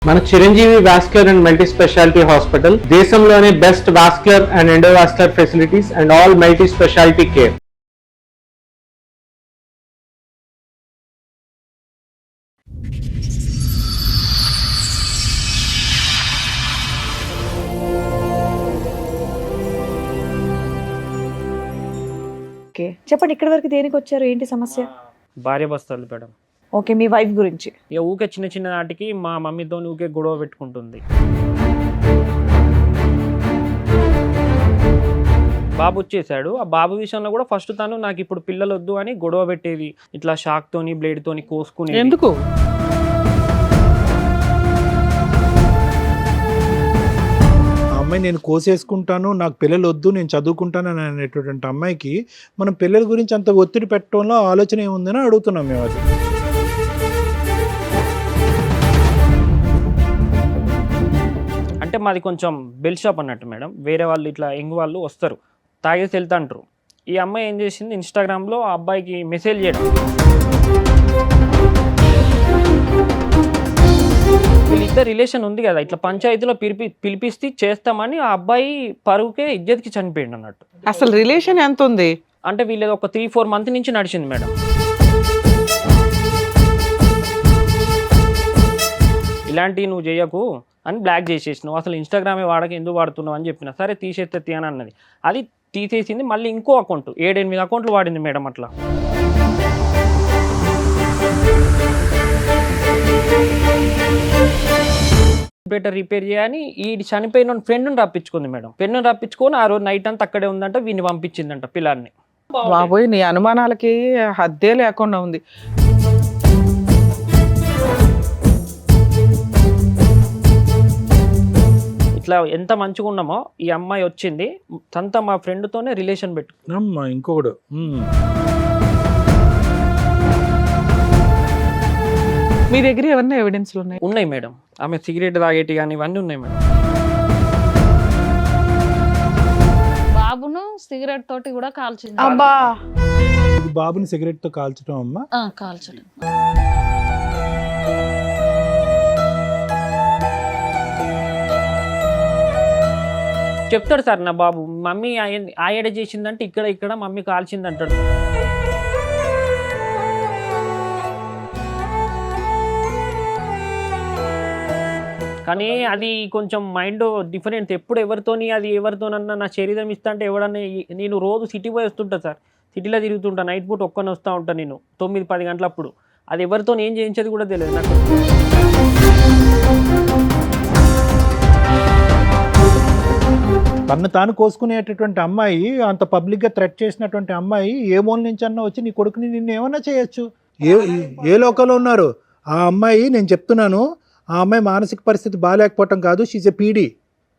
మన Chiranjeevi vascular and multi specialty hospital దేశంలోనే best vascular and endovascular facilities and all multi specialty care. Okay, చెప్పండి ఇక్కడి వరకు దేనికి వచ్చారు, ఏంటి సమస్య? భార్య భర్తలు మేడం. ఓకే, మీ వైఫ్ గురించి. ఇక ఊకే చిన్న చిన్న నాటికి మా మమ్మీతో ఊకే గొడవ పెట్టుకుంటుంది. బాబు వచ్చేసాడు. ఆ బాబు విషయంలో కూడా ఫస్ట్ తను నాకు ఇప్పుడు పిల్లలు వద్దు అని గొడవ పెట్టేది, ఇట్లా షాక్ తోని బ్లేడ్ తోని కోసుకుని. ఎందుకు? అమ్మాయి నేను కోసేసుకుంటాను, నాకు పిల్లలు వద్దు, నేను చదువుకుంటాను అని అనేటటువంటి అమ్మాయికి మనం పిల్లల గురించి అంత ఒత్తిడి పెట్టడంలో ఆలోచన ఏముందని అడుగుతున్నాం మేము. అది అంటే మాది కొంచెం బెల్ షాప్ అన్నట్టు మేడం. వేరే వాళ్ళు ఇట్లా యంగ్ వాళ్ళు వస్తారు, తాగేసి వెళ్తాంటారు. ఈ అమ్మాయి ఏం చేసింది, ఇన్స్టాగ్రామ్లో ఆ అబ్బాయికి మెసేజ్ చేయడం, వీళ్ళిద్దరు రిలేషన్ ఉంది కదా, ఇట్లా పంచాయతీలో పిలిపిస్తే చేస్తామని ఆ అబ్బాయి పరువుకే ఇజ్జత్కి చనిపోయింది అన్నట్టు. అసలు రిలేషన్ ఎంత ఉంది అంటే వీళ్ళది ఒక 3-4 మంత్ నుంచి నడిచింది మేడం. ఇలాంటివి నువ్వు చేయకు అని బ్లాక్ చేసేసినావు, అసలు ఇన్స్టాగ్రామే వాడక ఎందుకు వాడుతున్నావు అని చెప్పిన. సరే తీసేస్తే అని అన్నది. అది తీసేసింది. మళ్ళీ ఇంకో అకౌంట్ 7-8 అకౌంట్లు వాడింది మేడం. అట్లా కంప్యూటర్ రిపేర్ చేయని ఈ చనిపోయిన ఫ్రెండ్ని రప్పించుకుంది మేడం. ఫ్రెండ్ని రప్పించుకొని ఆ రోజు నైట్ అంతా అక్కడే ఉందంట, వీడిని పంపించిందంట పిల్లాన్ని. బాబోయ్, నీ అనుమానాలకి హద్దే లేకుండా ఉంది. ఇట్లా ఎంత మంచిగా ఉన్నామో ఈ అమ్మాయి వచ్చింది తనతో మా ఫ్రెండ్తోనే రిలేషన్ పెట్టు. అమ్మా ఇంకొకడు మీ దగ్గర ఏమన్నా ఎవిడెన్స్లు ఉన్నాయి? ఉన్నాయి మేడం. ఆమె సిగరెట్ తాగేటి కానీ ఇవన్నీ ఉన్నాయి మేడం. బాబును సిగరెట్ తోటి కూడా కాల్చింది. అబ్బా, బాబుని సిగరెట్ తో కాల్చడం అమ్మా. కాల్చడం. చెప్తాడు సార్ నా బాబు, మమ్మీ ఆయడ చేసిందంటే ఇక్కడ మమ్మీ కాల్చింది అంటాడు. కానీ అది కొంచెం మైండ్ డిఫరెంట్. ఎప్పుడు ఎవరితోని అది ఎవరితోనన్నా నా శరీరం ఇస్తా అంటే ఎవడన్నా. నేను రోజు సిటీ పోయి వస్తుంటా సార్, సిటీలో తిరుగుతుంటా, నైట్ పూట ఒక్కనే వస్తూ ఉంటాను నేను 9-10 గంటలప్పుడు. అది ఎవరితో ఏం చేయించేది కూడా తెలియదు నాకు. తను తాను కోసుకునేటటువంటి అమ్మాయి, అంత పబ్లిక్ గా థ్రెట్ చేసినటువంటి అమ్మాయి ఏ మూల నుంచి అన్నా వచ్చి నీ కొడుకుని నిన్ను ఏమన్నా చేయొచ్చు. ఏ లోకంలో ఉన్నారు ఆ అమ్మాయి? నేను చెప్తున్నాను, ఆ అమ్మాయి మానసిక పరిస్థితి బాగాలేకపోవటం కాదు, షీజ్ ఎ పీడీ.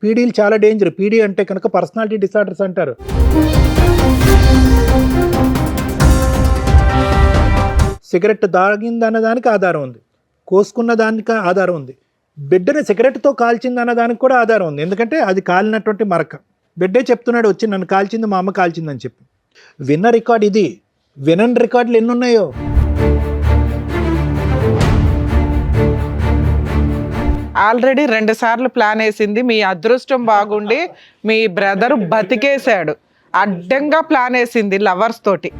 పీడీలు చాలా డేంజర్. పీడీ అంటే కనుక పర్సనాలిటీ డిసార్డర్స్ అంటారు. సిగరెట్ తాగిందన్న దానికి ఆధారం ఉంది, కోసుకున్న దానికి ఆధారం ఉంది, బిడ్డని సిగరెట్తో కాల్చిందన్న దానికి కూడా ఆధారం ఉంది. ఎందుకంటే అది కాలినటువంటి మరక. బిడ్డే చెప్తున్నాడు వచ్చి నన్ను కాల్చింది మా అమ్మ కాల్చిందని చెప్పి. విన్న రికార్డ్ ఇది. వినని రికార్డులు ఎన్ని ఉన్నాయో. ఆల్రెడీ 2 సార్లు ప్లాన్ వేసింది. మీ అదృష్టం బాగుండి మీ బ్రదర్ బతికేశాడు. అడ్డంగా ప్లాన్ వేసింది లవర్స్ తోటి.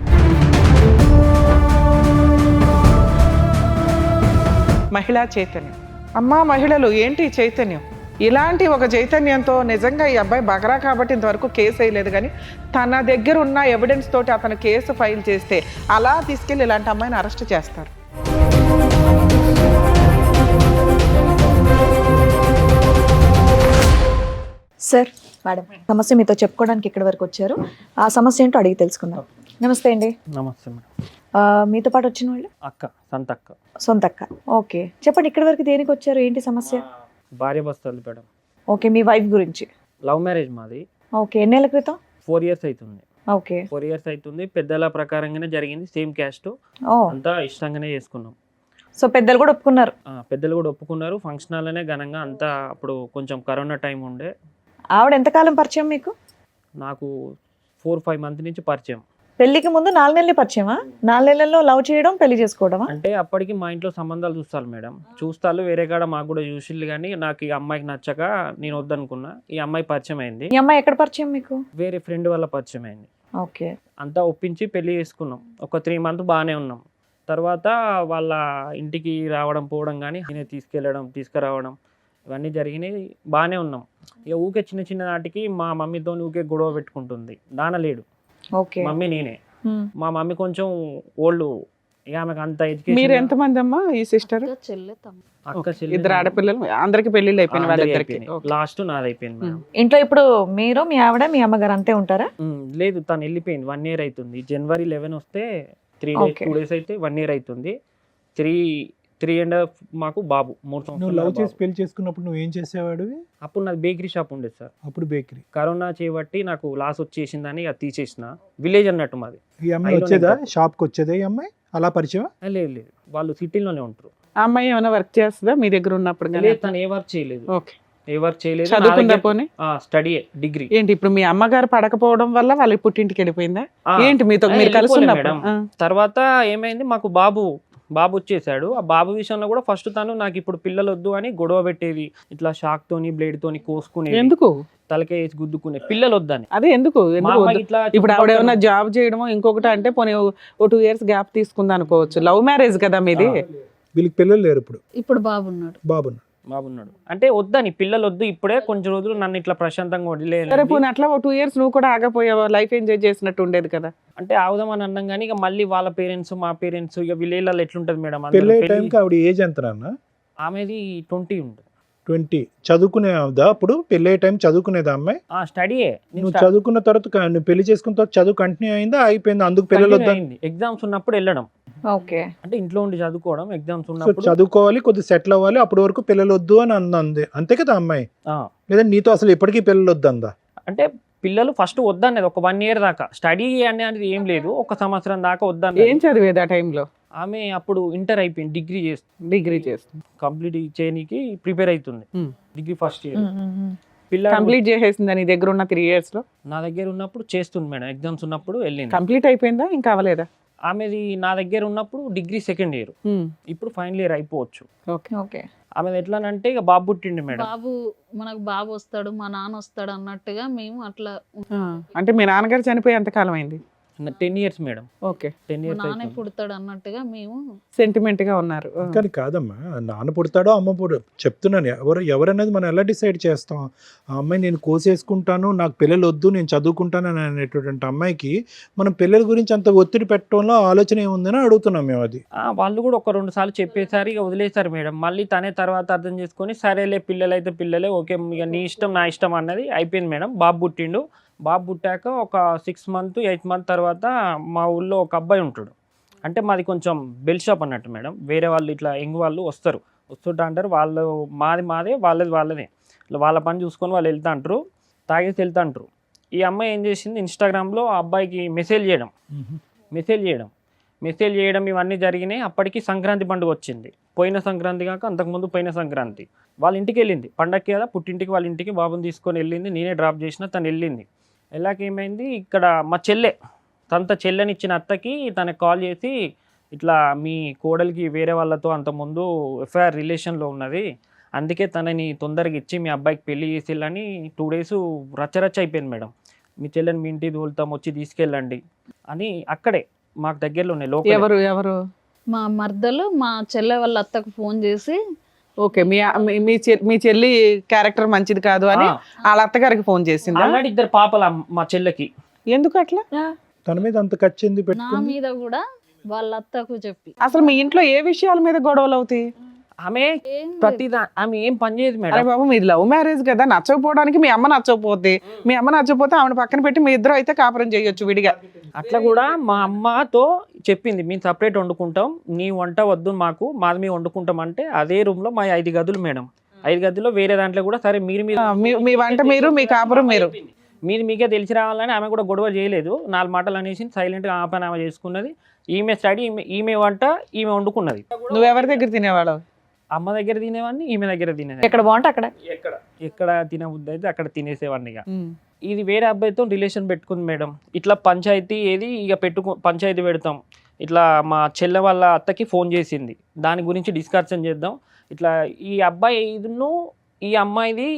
మహిళా చైతన్యం. అమ్మా మహిళలు, ఏంటి చైతన్యం? ఇలాంటి ఒక చైతన్యంతో నిజంగా ఈ అబ్బాయి బకరా కాబట్టి ఇంతవరకు కేసు వేయలేదు, కానీ తన దగ్గర ఉన్న ఎవిడెన్స్ తోటి అతను కేసు ఫైల్ చేస్తే అలా తీసుకెళ్ళి ఇలాంటి అమ్మాయిని అరెస్ట్ చేస్తారు. సార్, మేడం, సమస్య మీతో చెప్పుకోవడానికి ఇక్కడి వరకు వచ్చారు. ఆ సమస్య ఏంటో అడిగి తెలుసుకుందాం. నమస్తే అండి. నమస్తే మేడం. మీతో పాటు వచ్చిన వాళ్ళు? అక్క, సొంతక్క. సొంతక్క. ఓకే, చెప్పండి ఇక్కడి వరకు దేనికి వచ్చారు, ఏంటి సమస్య? భార్య భర్తలు మేడం. ఓకే, మీ వైఫ్ గురించి. లవ్ మ్యారేజ్ మాది. ఓకే, ఎన్నేళ్ల క్రితం? 4 years అవుతుంది. ఓకే, 4 years అవుతుంది. పెద్దల ప్రకారంగానే జరిగింది, సేమ్ క్యాస్ట్, అంతా ఇష్టంగానే చేసుకున్నాం. సో పెద్దలు కూడా ఒప్పుకున్నారు? పెద్దలు కూడా ఒప్పుకున్నారు. ఫంక్షన్ హాల్లోనే ఘనంగా అంతా. అప్పుడు కొంచెం కరోనా టైం ఉండే. ఆవిడ ఎంతకాలం పరిచయం మీకు? నాకు 4-5 months నుంచి పరిచయం. పెళ్లికి ముందు 4 నెలలు పరిచయమా? 4 నెలల్లో లవ్ చేయడం, పెళ్లి చేసుకోవడమా? అంటే అప్పటికి మా ఇంట్లో సంబంధాలు చూస్తారు మేడం, చూస్తారు వేరే కాడ మాకు కూడా చూసిళ్ళు, కానీ నాకు ఈ అమ్మాయికి నచ్చక నేను వద్దనుకున్నా. ఈ అమ్మాయి పరిచయం అయింది, ఈ అమ్మాయి ఎక్కడ పరిచయం మీకు? వేరే ఫ్రెండ్ వల్ల పరిచయం అయింది. ఓకే. అంతా ఒప్పించి పెళ్లి చేసుకున్నాం. ఒక 3 మంత్స్ బాగానే ఉన్నాం. తర్వాత వాళ్ళ ఇంటికి రావడం పోవడం కానీ నేనే తీసుకెళ్ళడం తీసుకురావడం ఇవన్నీ జరిగినాయి. బాగానే ఉన్నాం. ఇక ఊకే చిన్న చిన్న నాటికి మా మమ్మీతో ఊకే గొడవ పెట్టుకుంటుంది. నాన్న లేడు, ఓకే. మమ్మీ నేనే. ఉమ్. మా మమ్మీ కొంచెం ఓల్డ్, ఇక ఆమెకు అంత మీరు ఎడ్యుకేషన్. ఎంతమంది అమ్మా ఈ సిస్టర్? చెల్లె తమ్ముడు. అక్క చెల్లి ఇద్దరు ఆడపిల్లలు, అందరికి పెళ్లిళ్ళు అయిపోయిన వాళ్ళిద్దరికి. లాస్ట్ నాది అయిపోయింది మేడం. ఇంట్లో ఇప్పుడు మీరు, మీ ఆవిడ, మీ అమ్మగారు అంతే ఉంటారా? లేదు, తను వెళ్ళిపోయింది. 1 year అవుతుంది. January 11 వస్తే 3 days Okay. 2 days అయితే 1 year అవుతుంది. 3.5 మాకు బాబు 3 నువ్వు సంవత్సరాలు లవ్ చేసి బాబు. పెళ్లి చేసుకున్నప్పుడు నువ్వు ఏం చేసేవాడివి? అప్పుడు నాది బేకరీ షాప్ ఉండేది సార్. అప్పుడు బేకరీ. కరోనా చేయబట్టి నాకు లాస్ వచ్చేసిందని అది తీసేసిన. విలేజ్ అన్నట్టు మాది. ఈ అమ్మాయి ఐలోనే వచ్చేదా ఇంకా. షాప్కి వచ్చేదా ఈ అమ్మాయి? అలా పరిచయం? లేదు లేదు, వాళ్ళు సిటీలోనే ఉంటారు. ఆ అమ్మాయి ఏమైనా వర్క్ చేస్తుందా మీ దగ్గర ఉన్నప్పుడు? లేదు, తను ఏ వర్క్ చేయలేదు. ఓకే. ఏ వర్క్ చేయలేదు. చదువుకుందా పోనీ? Study degree. ఏంటి ఇప్పుడు మీ అమ్మగారు పడకపోవడం వల్ల వాళ్ళ పుట్టింటికి వెళ్ళిపోయిందా? ఏంటి మీతో మీరు కలిసి వెళ్ళిపోలే ఉన్నప్పుడు? మేడం. తర్వాత ఏమైంది, మాకు బాబు వచ్చేసాడు. ఆ బాబు విషయంలో కూడా ఫస్ట్ తను నాకు ఇప్పుడు పిల్లలు వద్దు అని గొడవ పెట్టేది. ఇట్లా షాక్ తోని బ్లేడ్ తోని కోసుకునేది, ఎందుకు? తలకే వేసి గుద్దుకునే, పిల్లలు వద్దని. అదే ఎందుకు మా ఎందుకు అమ్మాయి వద్దు? ఇట్లా ఇప్పుడు ఆవిడ ఏమన్నా జాబ్ చేయడమో ఇంకొకటి అంటే పోనీ ఓ 2 years గ్యాప్ తీసుకుంది అనుకోవచ్చు. లవ్ మ్యారేజ్ కదా మీది. వీళ్ళకి పిల్లలు లేరు ఇప్పుడు? ఇప్పుడు బాబున్నాడు. బాబును బాబున్నాడు అంటే వద్దని, పిల్లలు వద్దు ఇప్పుడే కొంచెం రోజులు నన్ను ఇట్లా ప్రశాంతంగా సరే వదిలేదు. పోనీ అట్లా ఓ 2 years నువ్వు కూడా ఆగపోయావు, లైఫ్ ఎంజాయ్ చేసినట్టు ఉండేది కదా. అంటే ఆవుదామని అన్నాం కానీ ఇక మళ్ళీ వాళ్ళ పేరెంట్స్ మా పేరెంట్స్ ఇక విలేజ్లలో ఎట్లుంటది మేడం, పెళ్ళి అందరూ టైంకి ఆవిడ ఏజ్ ఎంత నాన్న? ఆమెది 20 ఉంటుంది. 20. చదువుకునేదా అప్పుడు? పెళ్ళి టైం చదువుకునేదా అమ్మాయి? స్టడీయే. నువ్వు చదువుకున్న తర్వాత నువ్వు పెళ్లి చేసుకున్న తర్వాత చదువు కంటిన్యూ అయిందా, అయిపోయిందా? అందుకు పిల్లలు వద్దా? ఎగ్జామ్స్ ఉన్నప్పుడు వెళ్ళడం, ఓకే. అంటే ఇంట్లో ఉండి చదువుకోవడం. ఎగ్జామ్స్ సో ఉన్నప్పుడు చదువుకోవాలి, కొద్దిగా సెటిల్ అవ్వాలి, అప్పటి వరకు పిల్లలు వద్దు అని అంది. అంతే కదా అమ్మాయి? ఆ, లేదా నీతో అసలు ఇప్పటికీ పిల్లలు వద్దందా? అంటే పిల్లలు ఫస్ట్ వద్దనేది ఒక 1 year దాకా. స్టడీ అనేది ఏం లేదు, 1 సంవత్సరం దాకా వద్దన్నది. ఏం చదివేది ఆ టైంలో? ఆమె అప్పుడు ఇంటర్ అయిపోయింది, డిగ్రీ చేస్తుంది. కంప్లీట్ చేయడానికి ప్రిపేర్ అవుతుంది. Degree first year. పిల్లలు కంప్లీట్ చేసేసిందా నీ దగ్గర ఉన్న 3 years లో? నా దగ్గర ఉన్నప్పుడు చేస్తుంది మేడం, ఎగ్జామ్స్ ఉన్నప్పుడు వెళ్ళింది. కంప్లీట్ అయిపోయిందా ఇంకా అవ్వలేదా? ఆమెది నా దగ్గర ఉన్నప్పుడు డిగ్రీ 2nd year, ఇప్పుడు ఫైనల్ ఇయర్ అయిపోవచ్చు. ఓకే. ఓకే. ఆమెది ఎట్లానంటే ఇక బాబు పుట్టిండు మేడం. మనకు బాబు వస్తాడు, మా నాన్న వస్తాడు అన్నట్టుగా మేము అట్లా. అంటే మీ నాన్నగారు చనిపోయి ఎంత కాలం అయింది? 10 years మేడం. ఓకే. 10 మా years నాన్నే అయిపోయింది. పుడతాడు అన్నట్టుగా మేము. సెంటిమెంట్ గా ఉన్నారు. కానీ కాదమ్మా, నాన్న పుడతాడో అమ్మ చెప్తున్నాను, ఎవరనేది మనం ఎలా డిసైడ్ చేస్తాం? ఆ అమ్మాయి నేను కోసేసుకుంటాను, నాకు పిల్లలు వద్దు, నేను చదువుకుంటాను అని అనేటువంటి అమ్మాయికి మనం పిల్లల గురించి అంత ఒత్తిడి పెట్టడంలో ఆలోచన ఏముందని అడుగుతున్నాం మేము. అది వాళ్ళు కూడా 1-2 సార్లు చెప్పేసారి ఇక వదిలేసారు మేడం. మళ్ళీ తనే తర్వాత అర్థం చేసుకొని సరేలే పిల్లలు అయితే పిల్లలే, ఓకే ఇక నీ ఇష్టం నా ఇష్టం అన్నది అయిపోయింది మేడం. బాబు పుట్టిండు. బాబు పుట్టాక ఒక 6 months 8 months తర్వాత మా ఊళ్ళో ఒక అబ్బాయి ఉంటాడు. అంటే మాది కొంచెం బెల్ షాప్ అన్నట్టు మేడం. వేరే వాళ్ళు ఇట్లా యంగ్ వాళ్ళు వస్తుంటా అంటారు. వాళ్ళు మాదే వాళ్ళదే. వాళ్ళ పని చూసుకొని వాళ్ళు వెళ్తా అంటారు, తాగేసి వెళ్తా అంటారు. ఈ అమ్మాయి ఏం చేసింది, ఇన్స్టాగ్రామ్లో ఆ అబ్బాయికి మెసేజ్ చేయడం ఇవన్నీ జరిగినాయి. అప్పటికి సంక్రాంతి పండుగ వచ్చింది. పోయిన సంక్రాంతి కాక అంతకుముందు పోయిన సంక్రాంతి వాళ్ళ ఇంటికి వెళ్ళింది. పండగకి కదా పుట్టింటికి, వాళ్ళ ఇంటికి బాబుని తీసుకొని వెళ్ళింది. నేనే డ్రాప్ చేసిన, తను వెళ్ళింది. వెళ్ళాక ఏమైంది, ఇక్కడ మా చెల్లెనిచ్చిన అత్తకి తనకు కాల్ చేసి ఇట్లా మీ కోడలికి వేరే వాళ్ళతో అంతకుముందు ఎఫ్ఐఆర్ రిలేషన్లో ఉన్నది, అందుకే తనని తొందరగా ఇచ్చి మీ అబ్బాయికి పెళ్లి చేసేళ్ళని 2 days రచ్చరచ్చ అయిపోయింది మేడం. మీ చెల్లెని మీ ఇంటికి తోలుతాం, వచ్చి తీసుకెళ్ళండి అని. అక్కడే మాకు దగ్గరలోనే లోకల్. ఎవరు? మా మర్దలు మా చెల్లె వాళ్ళ అత్తకు ఫోన్ చేసి, ఓకే. మీ చెల్లి క్యారెక్టర్ మంచిది కాదు అని వాళ్ళ అత్తగారికి ఫోన్ చేసింది. ఆల్రెడీ 2 పాపలు మా చెల్లెకి. ఎందుకు అట్లా? తన మీద అంత కచ్చింది నా పెట్టుకుంది. మీద కూడా వాళ్ళ అత్తకు చెప్పి. అసలు మీ ఇంట్లో ఏ విషయాల మీద గొడవలు అవుతాయి? ఆమె ఏం ఆమె ఏం పని చేయదు అరే మేడం. బాబు మీది లవ్ మ్యారేజ్ కదా, నచ్చకపోవడానికి మీ అమ్మ నచ్చకపోతే, మీ అమ్మ నచ్చకపోతే ఆవిడ పక్కన పెట్టి మీ ఇద్దరు అయితే కాపురం చేయొచ్చు విడిగా. అట్లా కూడా మా అమ్మతో చెప్పింది, మేము సపరేట్ వండుకుంటాం, నీ వంట వద్దు మాకు, మాది మేము వండుకుంటాం అంటే. అదే రూమ్ లో మా 5 గదులు మేడం. 5 గదుల్లో వేరే దాంట్లో కూడా సరే మీరు మీ వంట మీరు, మీ కాపురం మీరు. మీకే తెలిసి రావాలని ఆమె కూడా గొడవ చేయలేదు. 4 మాటలు అనేసి సైలెంట్గా ఆ పని ఆమె చేసుకున్నది. ఈమె స్టడీ, ఈమె వంట ఈమె వండుకున్నది. నువ్వెవరి దగ్గర తినేవాడు? అమ్మ దగ్గర తినేవాడిని, ఈమె దగ్గర తినేది. ఎక్కడ బాగుంటే అక్కడ. ఎక్కడ తినబుద్ధి అయితే అక్కడ తినేసేవాడిని. ఇక ఇది వేరే అబ్బాయితో రిలేషన్ పెట్టుకుంది మేడం. ఇట్లా పంచాయతీ ఏది ఇక పంచాయతీ పెడతాం. ఇట్లా మా చెల్లె వాళ్ళ అత్తకి ఫోన్ చేసింది, దాని గురించి డిస్కషన్ చేద్దాం. ఇట్లా ఈ అబ్బాయి ఇదిను ఈ అమ్మాయిది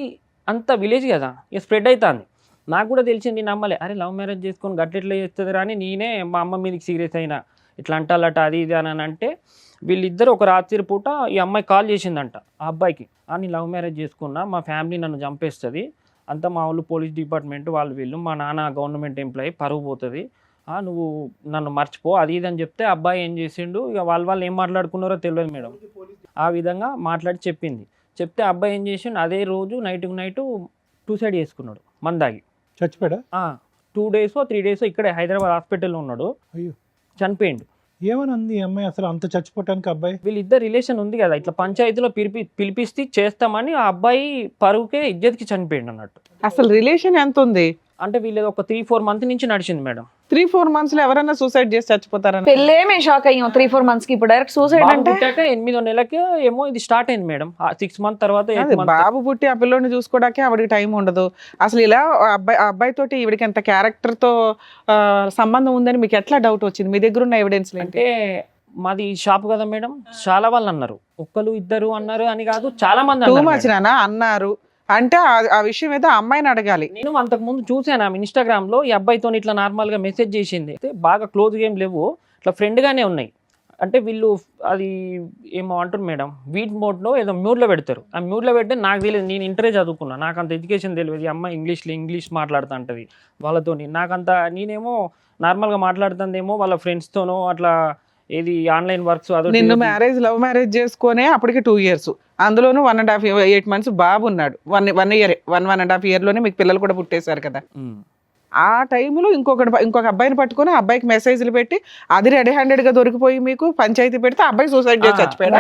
అంత విలేజ్ కదా, ఇక స్ప్రెడ్ అవుతుంది. నాకు కూడా తెలిసింది, నేను నమ్మలే. అరే లవ్ మ్యారేజ్ చేసుకొని గట్లెట్లా చేస్తుంది రాని నేనే మా అమ్మ మీదకి సీరియస్ అయినా, ఇట్లా అంటాలట అది ఇది అని అంటే వీళ్ళిద్దరు ఒక రాత్రి పూట ఈ అమ్మాయి కాల్ చేసిందంట ఆ అబ్బాయికి. నేను లవ్ మ్యారేజ్ చేసుకున్నా, మా ఫ్యామిలీ నన్ను చంపేస్తుంది, అంతా మా వాళ్ళు పోలీస్ డిపార్ట్మెంట్ వాళ్ళు వీళ్ళు, మా నాన్న గవర్నమెంట్ ఎంప్లాయీ, పరువు పోతుంది, నువ్వు నన్ను మర్చిపో అది ఇది అని చెప్తే అబ్బాయి ఏం చేసిండు, ఇక వాళ్ళు ఏం మాట్లాడుకున్నారో తెలియదు మేడం. ఆ విధంగా మాట్లాడి చెప్తే అబ్బాయి ఏం చేసిండు, అదే రోజు నైట్ సూసైడ్ చేసుకున్నాడు మందాగి. చచ్చిపోయాడా? 2 days 3 days ఇక్కడే హైదరాబాద్ హాస్పిటల్లో ఉన్నాడు. అయ్యో, చనిపోయిండు. ఏమనంది అమ్మాయి అసలు అంత చచ్చిపోవటానికి? అబ్బాయి వీళ్ళిద్దరు రిలేషన్ ఉంది కదా, ఇట్లా పంచాయతీలో పిలిపిస్తే చేస్తామని ఆ అబ్బాయి పరువుకే ఇజ్జత్కి చనిపోయిండు అన్నట్టు. అసలు రిలేషన్ ఎంత ఉంది అంటే వీళ్ళది ఒక 3-4 months నుంచి నడిచింది మేడం. 3-4 months లో ఎవరైనా సూసైడ్ చేసి చచ్చిపోతారని పెళ్ళే మేము షాక్ అయ్యాం. 3-4 months కి ఇప్పుడు డైరెక్ట్ సూసైడ్ అంటే 8వ నెలకి ఏమో ఇది స్టార్ట్ అయింది మేడం. 6 months తర్వాత 8 అదే months. బాబు పుట్టి ఆ పిల్లోని చూసుకోవడానికి ఆవిడకి టైం ఉండదు. అసలు ఇలా ఆ అబ్బాయి తోటి ఈవిడికి ఎంత క్యారెక్టర్ తో సంబంధం ఉందని మీకు ఎట్లా డౌట్ వచ్చింది? మీ దగ్గర ఉన్న ఎవిడెన్స్ అంటే మాది షాప్ కదా మేడం, చాలా వాళ్ళు అన్నారు, ఒక్కరు ఇద్దరు అన్నారు అని కాదు, చాలా మంది టూ అన్నారు మచ్ మేడం. అన్నారు అంటే ఆ విషయం ఏదో అమ్మాయిని అడగాలి. నేను అంతకు ముందు చూసాను ఆమె ఇన్స్టాగ్రామ్ లో ఈ అబ్బాయితో ఇట్లా నార్మల్ గా మెసేజ్ చేసింది. అయితే బాగా క్లోజ్ గేమ్ లేవు, ఇట్లా ఫ్రెండ్ గానే ఉన్నాయి. అంటే వీళ్ళు అది ఏమో అంటారు మేడం, వీట్ మోడ్ లో ఏదో మ్యూట్ లో పెడతారు. ఆ మ్యూట్ లో పెడితే నాకు తెలియదు, నేను ఇంటరే చదువుకున్నా, నాకు అంత ఎడ్యుకేషన్ తెలియదు. ఈ అమ్మాయి ఇంగ్లీష్ మాట్లాడుతూ ఉంటుంది వాళ్ళతోని, నాకంత నేనేమో నార్మల్ గా మాట్లాడుతుందేమో వాళ్ళ ఫ్రెండ్స్ తోనో అట్లా ఏది ఆన్లైన్ వర్క్స్. నిన్ను లవ్ మ్యారేజ్ చేసుకునే అప్పటికి 2 years, అందులోనూ 1.5 8 months బాబు ఉన్నాడు. 1 year 1.5 year లోనే మీకు పిల్లలు కూడా పుట్టేశారు కదా. ఆ టైంలో ఇంకొక అబ్బాయిని పట్టుకొని ఆ అబ్బాయికి మెసేజ్లు పెట్టి అది రెడీ హ్యాండెడ్ గా దొరికిపోయి మీకు పంచాయతీ పెడితే అబ్బాయి సూసైడ్ చేసి చచ్చిపోయాడు.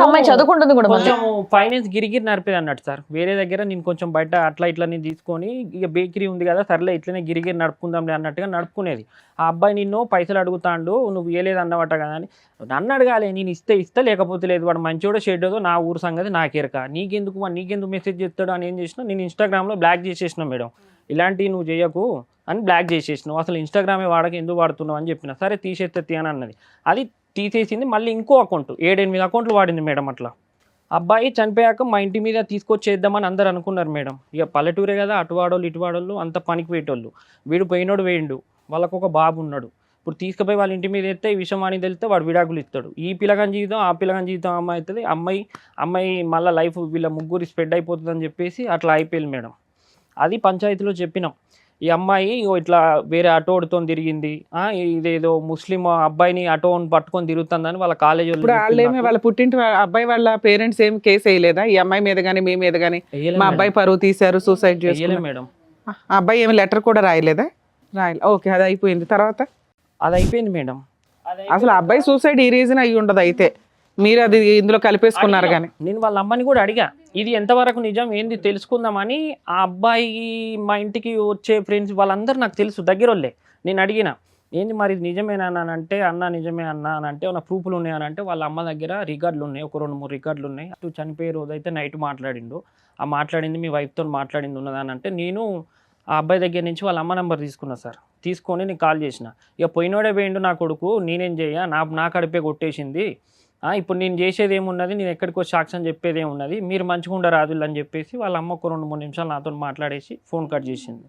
అమ్మాయి చదువుకుంటుంది కూడా. కొంచెం ఫైనాన్స్ గిరిగిరి నడిపేది అన్నట్టు సార్. వేరే దగ్గర నేను కొంచెం బయట అట్లా ఇట్లా నేను తీసుకొని ఇక బేకరీ ఉంది కదా సర్లే ఇట్లనే గిరిగిరి నడుపుకుందాంలే అన్నట్టుగా నడుపుకునేది. ఆ అబ్బాయి నిన్ను పైసలు అడుగుతాండు, నువ్వు ఇవ్వలేదు అన్నమాట కదా అని. నన్ను అడగాలి, నేను ఇస్తే లేకపోతే లేదు, వాడు మంచోడో షెడ్డో నా ఊరు సంగతి నాకేరక, నీకెందుకు మెసేజ్ చేస్తాడు అని ఏం చేసినా నేను ఇన్స్టాగ్రామ్లో బ్లాక్ చేసేసిన మేడం. ఇలాంటివి నువ్వు చేయకు అని బ్లాక్ చేసేసినావు, అసలు ఇన్స్టాగ్రామే వాడక ఎందుకు వాడుతున్నావు అని చెప్పిన. సరే తీసేస్తే అని అన్నది, అది తీసేసింది. మళ్ళీ ఇంకో అకౌంట్ 7-8 అకౌంట్లు వాడింది మేడం. అట్లా అబ్బాయి చనిపోయాక మా ఇంటి మీద తీసుకొచ్చేద్దామని అందరు అనుకున్నారు మేడం. ఇక పల్లెటూరే కదా, అటువాడోళ్ళు ఇటువాడోళ్ళు అంత పనికి పోయేటోళ్ళు. వీడు పోయినోడు వేయండు, వాళ్ళకు ఒక బాబు ఉన్నాడు. ఇప్పుడు తీసుకుపోయి వాళ్ళ ఇంటి మీద ఎత్తే ఈ విషయం అని తెలిస్తే వాడు విడాకులు ఇస్తాడు. ఈ పిల్లగాని జీవితం ఆ పిల్లగాని జీవితం అమ్మాయి అవుతుంది. అమ్మాయి మళ్ళీ లైఫ్ వీళ్ళ ముగ్గురు స్ప్రెడ్ అయిపోతుంది అని చెప్పేసి అట్లా అయిపోయింది మేడం. అది పంచాయతీలో చెప్పినాం. ఈ అమ్మాయి ఇట్లా వేరే ఆటోడితో తిరిగింది, ఇదేదో ముస్లిం అబ్బాయిని ఆటోని పట్టుకొని తిరుగుతుందని వాళ్ళ కాలేజీ వాళ్ళ పుట్టింటి అబ్బాయి వాళ్ళ పేరెంట్స్ ఏం కేసు వేయలేదా ఈ అమ్మాయి మీద గానీ మీ మీద గానీ? మా అబ్బాయి పరువు తీశారు, సూసైడ్ చేసుకోలేదు మేడం. ఆ అబ్బాయి ఏమి లెటర్ కూడా రాయలేదా? ఓకే, అది అయిపోయింది. తర్వాత అది అయిపోయింది మేడం. అసలు అబ్బాయి సూసైడ్ ఈ రీజన్ అయ్యి ఉండదు, అయితే మీరు అది ఇందులో కలిపేసుకున్నారు. కానీ నేను వాళ్ళ అమ్మని కూడా అడిగా, ఇది ఎంతవరకు నిజం ఏంది తెలుసుకుందామని. ఆ అబ్బాయి మా ఇంటికి వచ్చే ఫ్రెండ్స్ వాళ్ళందరూ నాకు తెలుసు, దగ్గరోళ్ళే. నేను అడిగిన, ఏంది మరి ఇది నిజమేనా అని అంటే, అన్న నిజమే అన్న అని అంటే, ఉన్న ప్రూఫ్లు ఉన్నాయని అంటే, వాళ్ళ అమ్మ దగ్గర రికార్డులు ఉన్నాయి, ఒక 2-3 రికార్డులు ఉన్నాయి. అటు చనిపోయే రోజు అయితే నైట్ మాట్లాడిండు, ఆ మాట్లాడింది మీ వైఫ్తో మాట్లాడింది ఉన్నదని అంటే, నేను ఆ అబ్బాయి దగ్గర నుంచి వాళ్ళ అమ్మ నెంబర్ తీసుకున్నా సార్. తీసుకొని నేను కాల్ చేసిన, ఇక పోయినోడే పోయిండు నా కొడుకు, నేనేం చేయ, నా కడిపే కొట్టేసింది, ఇప్పుడు నేను చేసేది ఏమున్నది, నేను ఎక్కడికో సాక్ష్యం చెప్పేది ఏమున్నది, మీరు మంచిగా ఉండరాదు అని చెప్పేసి వాళ్ళ అమ్మ ఒక 2-3 నిమిషాలు నాతో మాట్లాడేసి ఫోన్ కట్ చేసింది.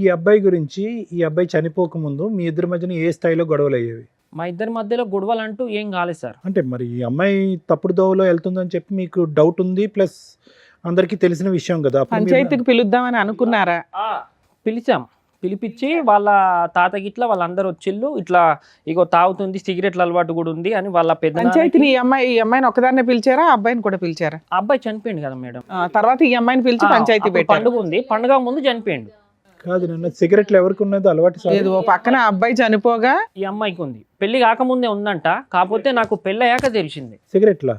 ఈ అబ్బాయి గురించి, ఈ అబ్బాయి చనిపోకముందు మీ ఇద్దరి మధ్యన ఏ స్థాయిలో గొడవలు అయ్యేవి? మా ఇద్దరి మధ్యలో గొడవలు అంటూ ఏం కాలేదు సార్. అంటే మరి ఈ అమ్మాయి తప్పుడు దోవలో వెళ్తుందని చెప్పి మీకు డౌట్ ఉంది, ప్లస్ అందరికీ తెలిసిన విషయం కదా. పంచాయతీకి పిలుద్దామని అనుకున్నారా? పిలిపించి వాళ్ళ తాత గిట్లా వాళ్ళందరూ వచ్చిళ్ళు, ఇట్లా ఇగో తాగుతుంది, సిగరెట్ల అలవాటు కూడా ఉంది అని వాళ్ళ పెద్ద. పంచాయతీని ఈ అమ్మాయిని ఒకదాన్నే పిలిచారా, అబ్బాయిని కూడా పిలిచారా? అబ్బాయి చనిపోయింది కదా మేడం. తర్వాత ఈ అమ్మాయిని పిలిచి పంచాయతీ పెట్టి పండుగ ఉంది, పండుగ ముందు చనిపోయిండు. కాదు నాన్న, సిగరెట్లు ఎవరికి ఉన్నది అలవాటు? లేదు, పక్కన అబ్బాయి చనిపోగా ఈ అమ్మాయికి ఉంది. పెళ్లి కాకముందే ఉందంట, కాకపోతే నాకు పెళ్ళి అయ్యాక తెలిసింది. సిగరెట్లా?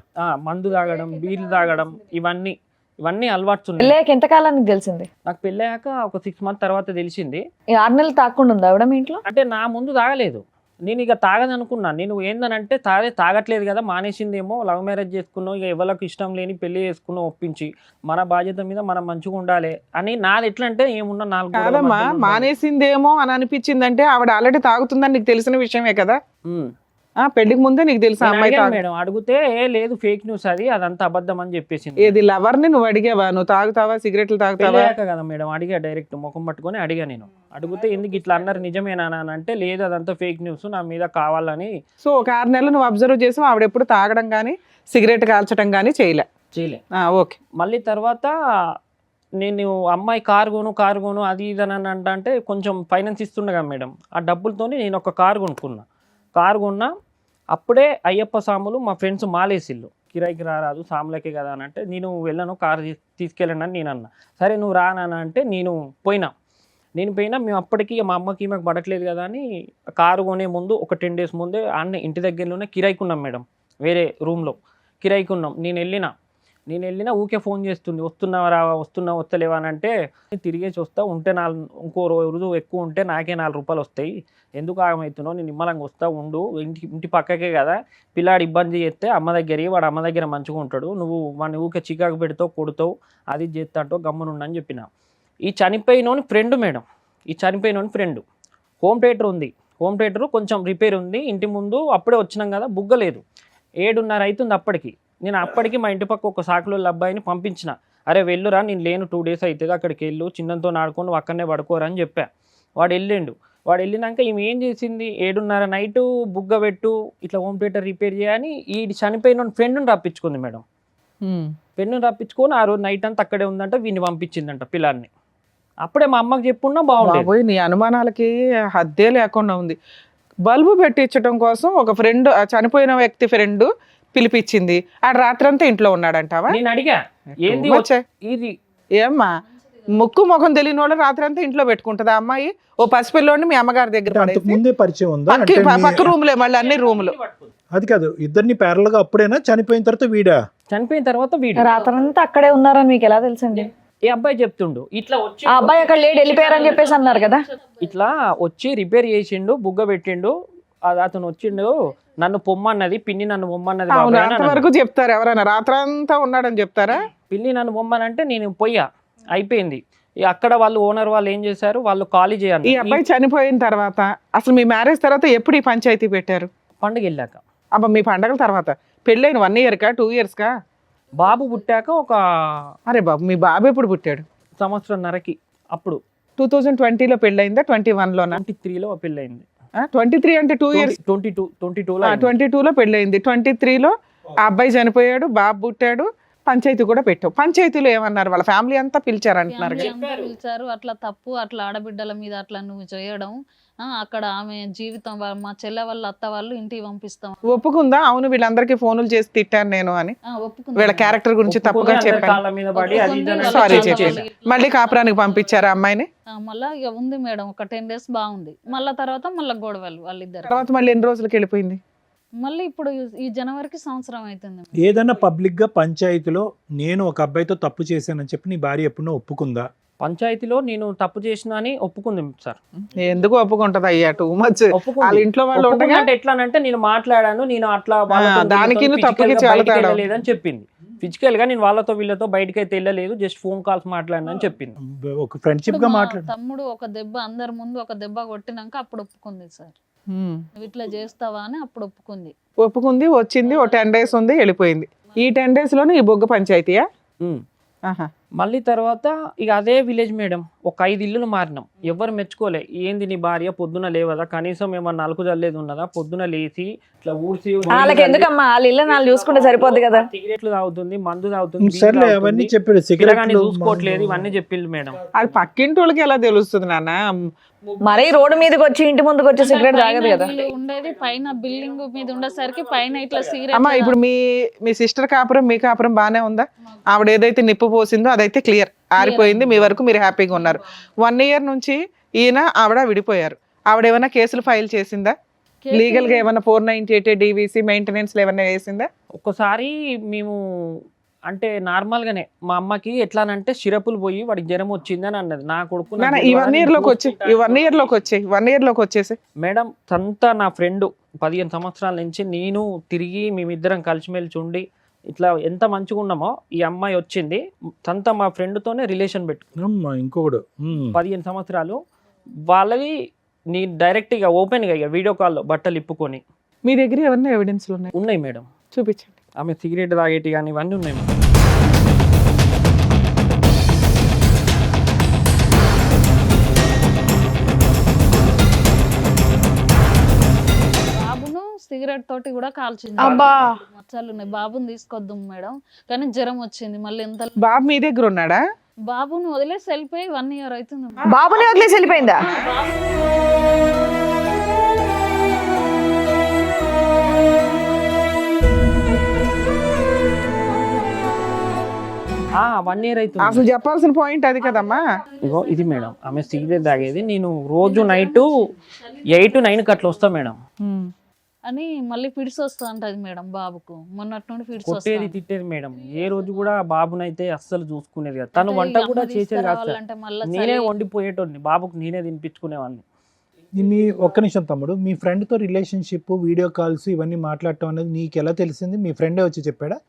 మందు తాగడం, బీర్లు తాగడం, ఇవన్నీ అలవాటు. పెళ్ళాక ఎంత కాలానికి తెలిసింది? నాకు పెళ్ళాక ఒక 6 months తర్వాత తెలిసింది. 6 నెలలు తాకుండా ఉందా ఆవిడ మీ ఇంట్లో? అంటే నా ముందు తాగలేదు, నేను ఇక తాగదనుకున్నా. నేను ఏందనంటే తాగట్లేదు కదా, మానేసిందేమో, లవ్ మ్యారేజ్ చేసుకున్నావు, ఇక ఎవరికి ఇష్టం లేని పెళ్లి చేసుకున్నావు ఒప్పించి, మన బాధ్యత మీద మనం మంచిగా ఉండాలి అని నాది. ఎట్లా అంటే ఏమున్నా 4 గోడల కాదమ్మా, మధ్యలో ఉండాలి. మానేసిందేమో అని అనిపించిందంటే ఆవిడ ఆల్రెడీ తాగుతుందని నీకు తెలిసిన విషయమే కదా. ఉమ్. పెళ్లికి ముందే నీకు తెలుసు నేను అమ్మాయి అడిగాను తాగు. మేడం, అడిగితే లేదు ఫేక్ న్యూస్, అదంతా అబద్ధం అని చెప్పేసింది. ఏది లవర్ని నువ్వు అడిగావా? నువ్వు తాగుతావా, సిగరెట్లు తాగుతావా? పెళ్ళాక కదా మేడం అడిగా, డైరెక్ట్ ముఖం పట్టుకొని అడిగా నేను. అడిగితే ఎందుకు ఇట్లా అన్నారు, నిజమేనా అని అంటే, లేదు అదంతా ఫేక్ న్యూస్, నా మీద కావాలని. సో ఒక 6 నెలలు నువ్వు అబ్జర్వ్ చేసావు, ఆవిడ ఎప్పుడు తాగడం కానీ సిగరెట్ కాల్చడం కానీ చేయలే. ఓకే. మళ్ళీ తర్వాత నేను అమ్మాయి కారు కొను అది ఇది అని అంటే కొంచెం ఫైనాన్స్ ఇస్తుండగా మేడం, ఆ డబ్బులతో నేను ఒక కారు కొన్నా. అప్పుడే అయ్యప్ప సాములు మా ఫ్రెండ్స్ మాలేసిల్లు, కిరాయికి రారాదు సాములకే కదా అని అంటే, నేను వెళ్ళను, కారు తీసుకెళ్ళండి అని నేను అన్నా. సరే నువ్వు రానా అంటే నేను పోయినా. మేము అప్పటికి మా అమ్మకి మాకు పడట్లేదు కదా అని కారు కొనే ముందు ఒక 10 days ముందే అన్న ఇంటి దగ్గరలోనే కిరాయికున్నాం మేడం, వేరే రూమ్లో కిరాయికున్నాం. నేను వెళ్ళినా ఊకే ఫోన్ చేస్తుంది, వస్తలేవా అని అంటే, తిరిగేసి వస్తా, ఉంటే ఇంకో రోజు ఎక్కువ ఉంటే నాకే 4 రూపాయలు వస్తాయి, ఎందుకు ఆగమవుతున్నావు, నేను నిమ్మలంగా వస్తా ఉండు, ఇంటి పక్కకే కదా, పిల్లాడు ఇబ్బంది చేస్తే వాడు అమ్మ దగ్గర మంచిగా ఉంటాడు, నువ్వు వాడిని ఊకే చికాకు పెడతావు, కొడతావు, అది చేస్తా అంటావు, గమ్మునుండని చెప్పిన. ఈ చనిపోయినోని ఫ్రెండ్ మేడం, హోమ్ థియేటర్ ఉంది, హోమ్ థియేటర్ కొంచెం రిపేర్ ఉంది, ఇంటి ముందు అప్పుడే వచ్చినాం కదా, బుగ్గలేదు, 7:30 అవుతుంది అప్పటికి. నేను అప్పటికి మా ఇంటి పక్క ఒక సాకులో అబ్బాయిని పంపించిన, అరే వెళ్ళురా, నేను లేను 2 days అవుతుంది, అక్కడికి వెళ్ళు, చిన్నంతో ఆడుకొని అక్కడనే పడుకోరా అని చెప్పా. వాడు వెళ్ళినాక ఈమె ఏం చేసింది, 7:30 నైట్ బుగ్గ పెట్టు, ఇట్లా హోమ్ థియేటర్ రిపేర్ చేయని ఈ చనిపోయిన ఫ్రెండ్ని రప్పించుకుంది మేడం. ఫ్రెండ్ని రప్పించుకొని ఆ రోజు నైట్ అంతా అక్కడే ఉందంట, వీడిని పంపించిందంట పిల్లాన్ని. అప్పుడే మా అమ్మకి చెప్పున్నా బాగుండేది. నీ అనుమానాలకి హద్దే లేకుండా ఉంది. బల్బు పెట్టించడం కోసం ఒక ఫ్రెండ్, చనిపోయిన వ్యక్తి ఫ్రెండ్ పిలిపించింది, ఆడ రాత్రంతా ఇంట్లో ఉన్నాడంటావా? నేను అడిగా ఏంది ఇది, ఏమ్మా ముక్కు ముఖం తెలియని వాళ్ళు రాత్రంతా ఇంట్లో పెట్టుకుంటుందా అమ్మాయి? ఓ పసిపిల్లోని మీ అమ్మగారి దగ్గర అంతకు ముందే పరిచయం ఉందా? పక్క రూములే, మళ్ళీ అన్ని రూములు. అది కాదు, ఇద్దరిని ప్యారల్ గా అప్పుడేనా, చనిపోయిన తర్వాత వీడా? రాత్రంతా అక్కడే ఉన్నారని మీకు ఎలా తెలుసండి? ఈ అబ్బాయి చెప్తుండు, ఇట్లా వచ్చి ఆ అబ్బాయి అక్కడ లేడు, వెళ్ళిపోయారని చెప్పేసి అన్నారు కదా. ఇట్లా వచ్చి రిపేర్ చేసిండు, బుగ్గ పెట్టిండు, అతను వచ్చిండు, నన్ను పొమ్మన్నది పిన్ని, నన్ను పొమ్మన్నది అంతవరకు చెప్తారు ఎవరైనా? రాత్రంతా ఉన్నాడని చెప్తారా? పిన్ని నన్ను పొమ్మనంటే నేను పోయా, అయిపోయింది. అక్కడ వాళ్ళు ఓనర్ వాళ్ళు ఏం చేశారు, వాళ్ళు ఖాళీ చేయాలి. ఈ అబ్బాయి చనిపోయిన తర్వాత అసలు మీ మ్యారేజ్ తర్వాత ఎప్పుడు ఈ పంచాయతీ పెట్టారు? పండుగ వెళ్ళాక. అబ్బా, మీ పండగల తర్వాత. పెళ్ళైన 1 year కా 2 years కా? బాబు పుట్టాక ఒక, అరే బాబు, మీ బాబు ఎప్పుడు పుట్టాడు? 1.5 సంవత్సరం. అప్పుడు 2020లో పెళ్ళయిందా? 21లోనా? 23లో పెళ్ళయింది. 23 అంటే 2 years. 22లో పెళ్ళయింది. 23లో ఆ అబ్బాయి చనిపోయాడు, బాబు పుట్టాడు, పంచాయతీ కూడా పెట్టావు. పంచాయతీలో ఏమన్నారు? వాళ్ళ ఫ్యామిలీ అంతా పిలిచారు అంటున్నారు. పిలిచారు. అట్లా తప్పు, అట్లా ఆడబిడ్డల మీద అట్లా నువ్వు చేయడం, అక్కడ ఆమె జీవితం, మా చెల్లె వాళ్ళ అత్త వాళ్ళు ఇంటికి పంపిస్తాం. ఒప్పుకుందా? అవును, వీళ్ళందరికీ ఫోనులు చేసి తిట్టాను నేను అని, వీళ్ళ క్యారెక్టర్ గురించి తప్పుగా చెప్పాను, సారీ చెప్పాను. మళ్ళీ కాపురానికి పంపించారా అమ్మాయిని? మళ్ళా ఇక ఉంది మేడం, ఒక 10 days బాగుంది, మళ్ళా తర్వాత మళ్ళీ గొడవలు వాళ్ళిద్దరు. తర్వాత మళ్ళీ ఎన్ని రోజులకి వెళ్ళిపోయింది? మళ్ళీ ఇప్పుడు ఈ జనవరికి 1 సంవత్సరం అవుతుంది. ఏదైనా పబ్లిక్ గా పంచాయతీలో నేను ఒక అబ్బాయితో తప్పు చేశానని చెప్పి నీ భార్య ఎప్పుడో ఒప్పుకుందా? పంచాయతీలో నేను తప్పు చేసిన అని ఒప్పుకుంది సార్. ఎందుకు ఒప్పుకుంటది అయ్యా? Too much. వాళ్ళ ఇంట్లో వాళ్ళు ఉండగా ఎట్లానంటే నేను మాట్లాడాను, నేను అట్లా దానికి తప్పుకి లేదని చెప్పింది. ఫిజికల్ గా నేను వాళ్ళతో వీళ్ళతో బయటకి అయితే వెళ్ళలేదు, జస్ట్ ఫోన్ కాల్స్ మాట్లాడినా అని చెప్పింది. ఒక ఫ్రెండ్షిప్ గా మాట్లాడు. తమ్ముడు ఒక దెబ్బ, అందరి ముందు ఒక దెబ్బ కొట్టినాక అప్పుడు ఒప్పుకుంది సార్, నువ్వు ఇట్లా చేస్తావా అని అప్పుడు ఒప్పుకుంది. వచ్చింది, ఓ 10 days ఉంది, వెళ్ళిపోయింది. ఈ 10 days లోనే ఈ బొగ్గ పంచాయతీయా? మళ్ళీ తర్వాత ఇక అదే విలేజ్ మేడం, ఒక 5 ఇల్లులు మారినాం, ఎవరు మెచ్చుకోలే. ఏంది నీ భార్య పొద్దున లేవదా, కనీసం ఏమన్నా నలుకు జల్లేది ఉన్నదా, పొద్దున లేచి ఇట్లా ఊడ్చి, వాళ్ళకి ఎందుకమ్మా, వాళ్ళ ఇల్లు నాలుగు చూసుకుంటే సరిపోద్ది కదా. సిగరెట్లు తాగుతుంది, మందు తాగుతుంది, చూసుకోవట్లేదు, ఇవన్నీ చెప్పింది మేడం. అది పక్కింటి వాళ్ళకి ఎలా తెలుస్తుంది నాన్న? మరీ రోడ్డు మీదకి వచ్చి ఇంటి ముందుకు వచ్చి సిగరెట్ తాగదు కదా. ఉండేది పైన బిల్డింగ్ మీద ఉండేసరికి పైన ఇట్లా సిగరెట్. అమ్మా, ఇప్పుడు మీ సిస్టర్ కాపురం, మీ కాపురం బానే ఉందా? ఆవిడ ఏదైతే నిప్పు పోసిందో అదైతే క్లియర్, ఆరిపోయింది, మీ వరకు మీరు హ్యాపీగా ఉన్నారు. 1 year నుంచి ఈయన ఆవిడ విడిపోయారు. ఆవిడ ఏమైనా కేసులు ఫైల్ చేసిందా? లీగల్ గా ఏమైనా 498 DVC మెయింటెనెన్స్ ఏమైనా వేసిందా? ఒక్కసారి మేము అంటే నార్మల్గానే మా అమ్మకి ఎట్లానంటే సిరపులు పోయి వాడికి జ్వరం వచ్చింది అని అన్నది. నా కొడుకు నాకు ఈ తెలియదా 1 అని year లోకి వచ్చి ఈ 1 year లోకి వచ్చి 1 year లోకి వచ్చేసి మేడం సంతా నా ఫ్రెండ్ 15 సంవత్సరాల నుంచి నేను తిరిగి మేమిద్దరం కలిసిమెలిసి ఉండి ఇట్లా ఎంత మంచిగా ఉన్నామో ఈ అమ్మాయి వచ్చింది సంతా మా ఫ్రెండ్తోనే రిలేషన్ పెట్టుకుంది. అమ్మా ఇంకొకడు 15 సంవత్సరాలు వాళ్ళది నీ డైరెక్ట్గా ఓపెన్గా ఇక వీడియో కాల్లో బట్టలు ఇప్పుకొని మీ దగ్గర ఏమన్నా ఎవిడెన్స్లు ఉన్నాయి? ఉన్నాయి మేడం. చూపించండి. ఆమె సిగరెట్ తాగేటి కానీ ఇవన్నీ ఉన్నాయి మేడం. బాబును సిగరెట్ తోటి కూడా కాల్చింది. అబ్బా. మచ్చలు ఉన్నాయి. బాబుని తీసుకొద్దాం మేడం కానీ జ్వరం వచ్చింది. మళ్ళీ ఎంత బాబు మీ దగ్గర ఉన్నాడా? బాబుని వదిలేసి వెళ్ళిపోయి 1 year అవుతుంది. బాబుని వదిలేసి వెళ్ళిపోయిందా? ఆ 1 year అవుతుంది. అసలు చెప్పాల్సిన పాయింట్ అది కదమ్మా. ఇగో ఇది మేడం ఆమె సిగరెట్ తాగేది. నేను రోజు నైట్ 8-9 అట్లా వస్తా మేడం. అని మళ్ళీ ఫిడ్స్ వస్తా అంటది మేడం బాబుకు. మొన్నటి నుండి ఫిడ్స్ కొట్టేది వస్తాయి. తిట్టేది మేడం. ఏ రోజు కూడా బాబునైతే అస్సలు చూసుకునేది కదా. తను వంట కూడా చేసేది కాదు సార్. నేనే వండిపోయేటోడిని బాబుకు నేనే తినిపించుకునేవాడిని. మీ ఒక్క నిమిషం తమ్ముడు, మీ ఫ్రెండ్తో రిలేషన్షిప్, వీడియో కాల్స్ ఇవన్నీ మాట్లాడటం అనేది నీకు ఎలా తెలిసింది? మీ ఫ్రెండే వచ్చి చెప్పాడా?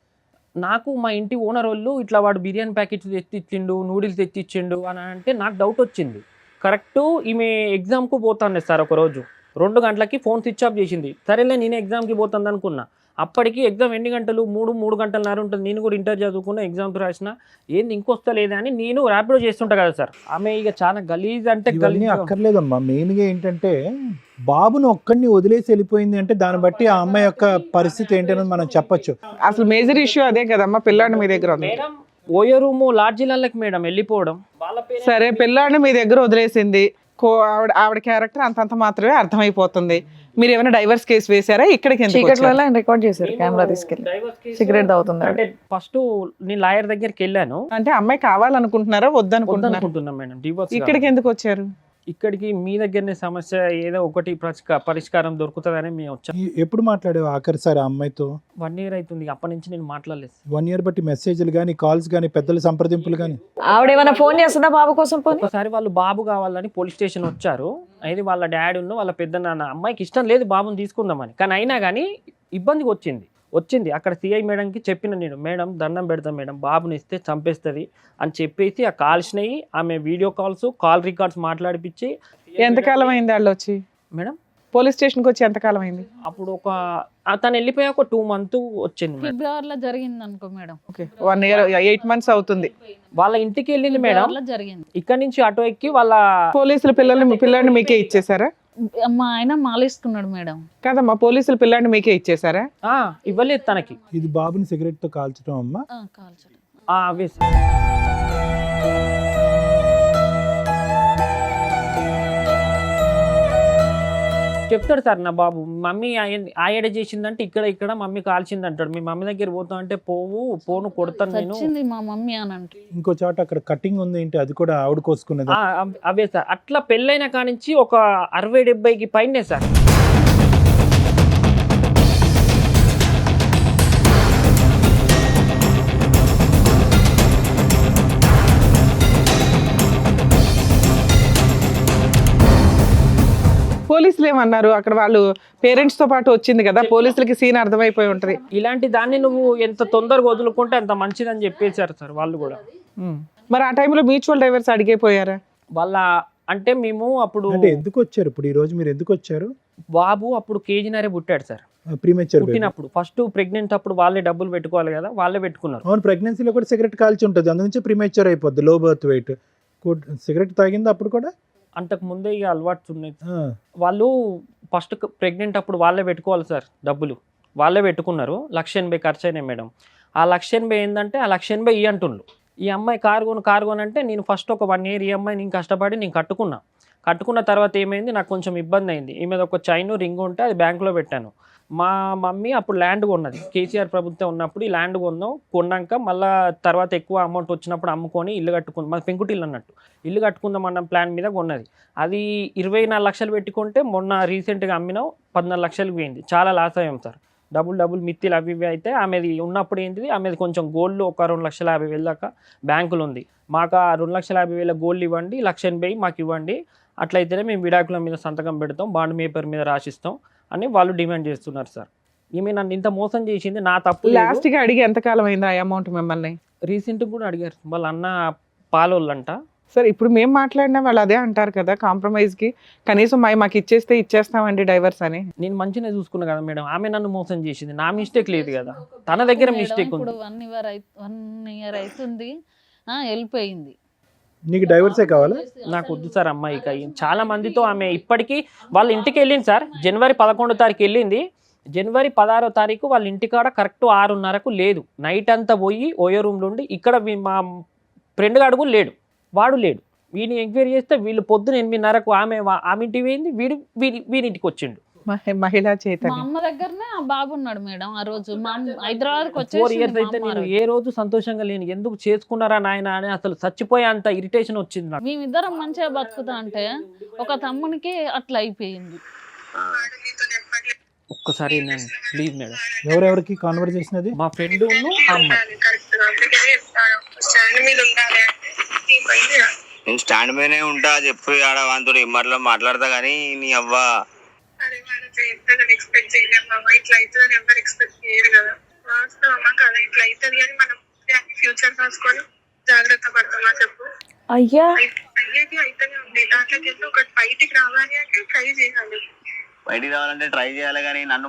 నాకు మా ఇంటి ఓనర్ వాళ్ళు ఇట్లా వాడు బిర్యానీ ప్యాకెట్స్ తెచ్చిచ్చిండు, నూడిల్స్ తెచ్చిచ్చిండు అని అంటే నాకు డౌట్ వచ్చింది. కరెక్ట్ ఈమె ఎగ్జామ్కు పోతాను సార్. ఒక రోజు 2 గంటలకి ఫోన్ స్విచ్ ఆఫ్ చేసింది. సరేలే నేను ఎగ్జామ్కి పోతాను అనుకున్నా. అప్పటికి ఎగ్జామ్ ఎన్ని గంటలు 3 గంటలన్నర ఉంటుంది. నేను కూడా ఇంటర్ చదువుకున్నా, ఎగ్జామ్స్ రాసిన. ఏంది ఇంకొస్తలేదా అని నేను ర్యాపిడో చేస్తుంటా కదా సార్. ఆమె ఇక చాలా గలీజ్ అంటే ఇవన్నీ గలీజ్. అక్కర్లేదమ్మా. మెయిన్గా ఏంటంటే బాబును ఒక్కడిని వదిలేసి వెళ్ళిపోయింది అంటే దాన్ని బట్టి ఆ అమ్మాయి యొక్క పరిస్థితి ఏంటనేది మనం చెప్పొచ్చు. అసలు మేజర్ ఇష్యూ అదే కదమ్మా. పిల్లాడిని మీ దగ్గర ఉంది. మేడం ఓయో రూము లాడ్జీలకి మేడం వెళ్ళిపోవడం. వాళ్ళ పేరు సరే, పిల్లాడిని మీ దగ్గర వదిలేసింది. ఆవిడ క్యారెక్టర్ అంతంత మాత్రమే అర్థమైపోతుంది. మీరు ఏమైనా డైవర్స్ కేసు వేసారా? ఇక్కడికి ఎందుకు వచ్చారు? చీకట్లో ఆయన రికార్డ్ చేశారు కెమెరా తీసుకెళ్ళి. సిగరెట్ తాగుతుంది. అంటే ఫస్ట్ నేను లాయర్ దగ్గరికి వెళ్ళాను. అంటే అమ్మాయి కావాలనుకుంటున్నారా వద్దనుకుంటున్నారా? వద్దనుకుంటున్నాం మేడం డివోర్స్. ఇక్కడికి ఎందుకు వచ్చారు? ఇక్కడికి మీ దగ్గరనే సమస్య ఏదో ఒకటి పరిష్కారం దొరుకుతుందని మేము వచ్చాం. ఎప్పుడు మాట్లాడావు ఆఖరిసారి ఆ అమ్మాయితో? 1 year అవుతుంది. అప్పటి నుంచి నేను మాట్లాడలేదు. 1 year బట్టి మెసేజ్లు కానీ, కాల్స్ కానీ, పెద్దల సంప్రదింపులు కానీ? ఆవిడ ఏమైనా ఫోన్ చేస్తుందా బాబు కోసం? పోనీ ఒకసారి వాళ్ళు బాబు కావాలని పోలీస్ స్టేషన్ వచ్చారు. అయితే వాళ్ళ డాడీ ఉన్న వాళ్ళ పెద్ద నాన్న అమ్మాయికి ఇష్టం లేదు బాబుని తీసుకుందామని. కానీ అయినా కానీ ఇబ్బందికి వచ్చింది. అక్కడ సిఐ మేడంకి చెప్పిన నేను, మేడం దండం పెడతాం మేడం, బాబుని ఇస్తే చంపేస్తుంది అని చెప్పేసి ఆ కాల్స్నవి ఆమె వీడియో కాల్స్, కాల్ రికార్డ్స్ మాట్లాడిపించి. ఎంతకాలం అయింది వాళ్ళు వచ్చి? మేడం పోలీస్ స్టేషన్కి వచ్చి ఎంతకాలం అయింది? అప్పుడు తను వెళ్ళిపోయాక ఒక 2 months వచ్చింది మేడం. ఫిబ్రవరిలో జరిగింది అనుకో మేడం. ఓకే, 1 year 8 months అవుతుంది. వాళ్ళ ఇంటికి వెళ్ళింది మేడం. ఫిబ్రవరిలో జరిగింది. ఇక్కడ నుంచి ఆటో ఎక్కి వాళ్ళ పోలీసులు పిల్లాడిని మీకే ఇచ్చేసారా? మా ఆయన మాలేసుకున్నాడు మేడం. కాదమ్మా, పోలీసులు పిల్లాడిని మీకే ఇచ్చేసారా? ఇవ్వలేదు తనకి. ఇది బాబుని సిగరెట్ తో కాల్చడం అమ్మా? కాల్చడం. అవే సార్. చెప్తాడు సార్ నా బాబు, మమ్మీ ఆయడ చేసిందంటే ఇక్కడ మమ్మీ కాల్చింది అంటాడు. మీ మమ్మీ దగ్గర పోతా అంటే పోను కొడతాను నేను. వచ్చింది మా మమ్మీ అని అంటే. ఇంకో చోట అక్కడ కటింగ్ ఉంది ఏంటి, అది కూడా ఆవిడ కోసుకునేది? అవే సార్. అట్లా పెళ్ళైన కానించి ఒక 60-70కి పైనే సార్. పోలీసులు ఏమన్నారు? అక్కడ వాళ్ళు పేరెంట్స్ తో పాటు వచ్చింది కదా, పోలీసులకి సీన్ అర్థమైపోయి ఉంటది. ఇలాంటి దాన్ని నువ్వు ఎంత తొందరగా వదులుకుంటే అంత మంచిదని చెప్పేశారు సార్ వాళ్ళు కూడా. మరి ఆ టైంలో మ్యూచువల్ డైవర్స్ అడిగిపోయారా? వాళ్ళ అంటే మేము అప్పుడు అంటే ఎందుకు వచ్చారు ఇప్పుడు ఈ రోజు? మీరు ఎందుకు వచ్చారు? బాబు అప్పుడు కేజీనరే పుట్టాడు సార్. ప్రీమెచ్యూర్ పుట్టినప్పుడు ఫస్ట్ ప్రెగ్నెంట్ అప్పుడు వాళ్ళే డబ్బులు పెట్టుకోవాలి కదా, వాళ్ళే పెట్టుకున్నారు. అవును, ప్రెగ్నెన్సీలో కూడా సిగరెట్ కాల్చి ఉంటుంది, అందు నుంచి ప్రీమెచ్యూర్ అయిపోద్ది, లో బర్త్ వెయిట్. సిగరెట్ తాగింది అప్పుడు కూడా? అంతకు ముందే ఇక అలవాటు ఉన్నాయి. వాళ్ళు ఫస్ట్ ప్రెగ్నెంట్ అప్పుడు వాళ్ళే పెట్టుకోవాలి సార్, డబ్బులు వాళ్ళే పెట్టుకున్నారు. 1,80,000 ఖర్చు అయినాయి మేడం. ఆ 1,80,000 ఏంటంటే ఆ 1,80,000 ఇయ్యి అంటుండ్రు. ఈ అమ్మాయి కారుగొని అంటే నేను ఫస్ట్ ఒక 1 year ఈ అమ్మాయి నేను కష్టపడి నేను కట్టుకున్న తర్వాత ఏమైంది, నాకు కొంచెం ఇబ్బంది అయింది. ఈ మీద ఒక చైన్ రింగ్ ఉంటే అది బ్యాంకులో పెట్టాను. మా మమ్మీ అప్పుడు ల్యాండ్ కొన్నది, కేసీఆర్ ప్రభుత్వం ఉన్నప్పుడు ఈ ల్యాండ్ కొన్నాక మళ్ళీ తర్వాత ఎక్కువ అమౌంట్ వచ్చినప్పుడు అమ్ముకొని ఇల్లు కట్టుకుంది. మా పెంకుటిల్లు అన్నట్టు ఇల్లు కట్టుకుందాం అన్న ప్లాన్ మీద కొన్నది. అది 24 లక్షలు పెట్టుకుంటే మొన్న రీసెంట్గా అమ్మినాం 14 లక్షలకు పోయింది. చాలా లాస్ అయ్యాం సార్. డబుల్ మిత్తిలు అవి ఇవి అయితే ఆమెది ఉన్నప్పుడు ఏంటిది ఆమెది కొంచెం గోల్డ్ ఒక 2,50,000 దాకా బ్యాంకులు ఉంది. మాకు ఆ 2,50,000 గోల్డ్ ఇవ్వండి, 1,80,000 మాకు ఇవ్వండి, అట్లయితేనే మేము విడాకుల మీద సంతకం పెడతాం, బాండ్ పేపర్ మీద రాసిస్తాం అని వాళ్ళు డిమాండ్ చేస్తున్నారు సార్. ఈమె నన్ను ఇంత మోసం చేసింది, నా తప్పు లాస్ట్ గా అడిగి ఎంతకాలం అయింది ఆ అమౌంట్ మిమ్మల్ని? రీసెంట్ కూడా అడిగారు వాళ్ళ అన్న పాలోళ్ళంట. సరే ఇప్పుడు మేము మాట్లాడినా వాళ్ళు అదే అంటారు కదా, కాంప్రమైజ్ కి కనీసం మాకు ఇచ్చేస్తామండి డైవర్స్ అని. నేను మంచిగా చూసుకున్నా కదా మేడం, ఆమె నన్ను మోసం చేసింది, నా మిస్టేక్ లేదు కదా, తన దగ్గర మిస్టేక్ ఉంది. ఇప్పుడు 1 year అవుతుంది, వెళ్ళిపోయింది. నీకు డైవర్సే కావాలా? నాకు వద్దు సార్ అమ్మాయి. ఇక చాలా మందితో ఆమె ఇప్పటికీ వాళ్ళ ఇంటికి వెళ్ళింది సార్. జనవరి 11వ తారీఖు వెళ్ళింది, జనవరి 16వ తారీఖు వాళ్ళ ఇంటికాడ కరెక్ట్ 6:30కు లేదు. నైట్ అంతా పోయి ఓయో రూమ్లో ఉండి ఇక్కడ మా ఫ్రెండ్ గాడు కూడా లేడు, వాడు లేడు. వీడిని ఎంక్వైరీ చేస్తే వీళ్ళు పొద్దున 8:30కు ఆమె ఇంటికి పోయింది, వీడింటికి వచ్చిండు. మహిళా మా చైతన్యం. అమ్మ దగ్గరనే ఆ బాబు ఉన్నాడు మేడం. ఆ రోజు మా హైదరాబాద్కి 4 years వచ్చేసి అయితే నేను ఏ రోజు సంతోషంగా లేను. ఎందుకు చేసుకున్నారా నాయన అని అసలు చచ్చిపోయే అంత ఇరిటేషన్ వచ్చింది నాకు. మేమిద్దరం మంచిగా బతుకుతా అంటే ఒక తమ్మునికి అట్లా అయిపోయింది. ఒక్కసారి నేను ప్లీజ్ మేడం. ఎవరెవరికి కాన్వర్జేషన్ అది? మా ఫ్రెండ్ అమ్మాయి. నేను స్టాండ్ మీదనే ఉంటా, చెప్పి ఆడ వాంతుడు మరలో మాట్లాడతా కానీ నీ అవ్వ ఎక్స్పెక్ట్ చేయలేము. ఇట్లా అవుతుందని ఎవరు ఎక్స్పెక్ట్ చేయరు కదా. వాస్తవమా కదా, ఇట్లా అవుతుంది అని మనం ఫ్యూచర్ రాసుకొని జాగ్రత్త పడతామా చెప్పు. అయ్యా అయ్యేది అయితేనే ఉంది. దాంట్లోకి వెళ్ళి ఒకటి బయటికి రావాలి అంటే ట్రై చేయాలి. బయటికి రావాలంటే ట్రై చేయాలి కానీ నన్ను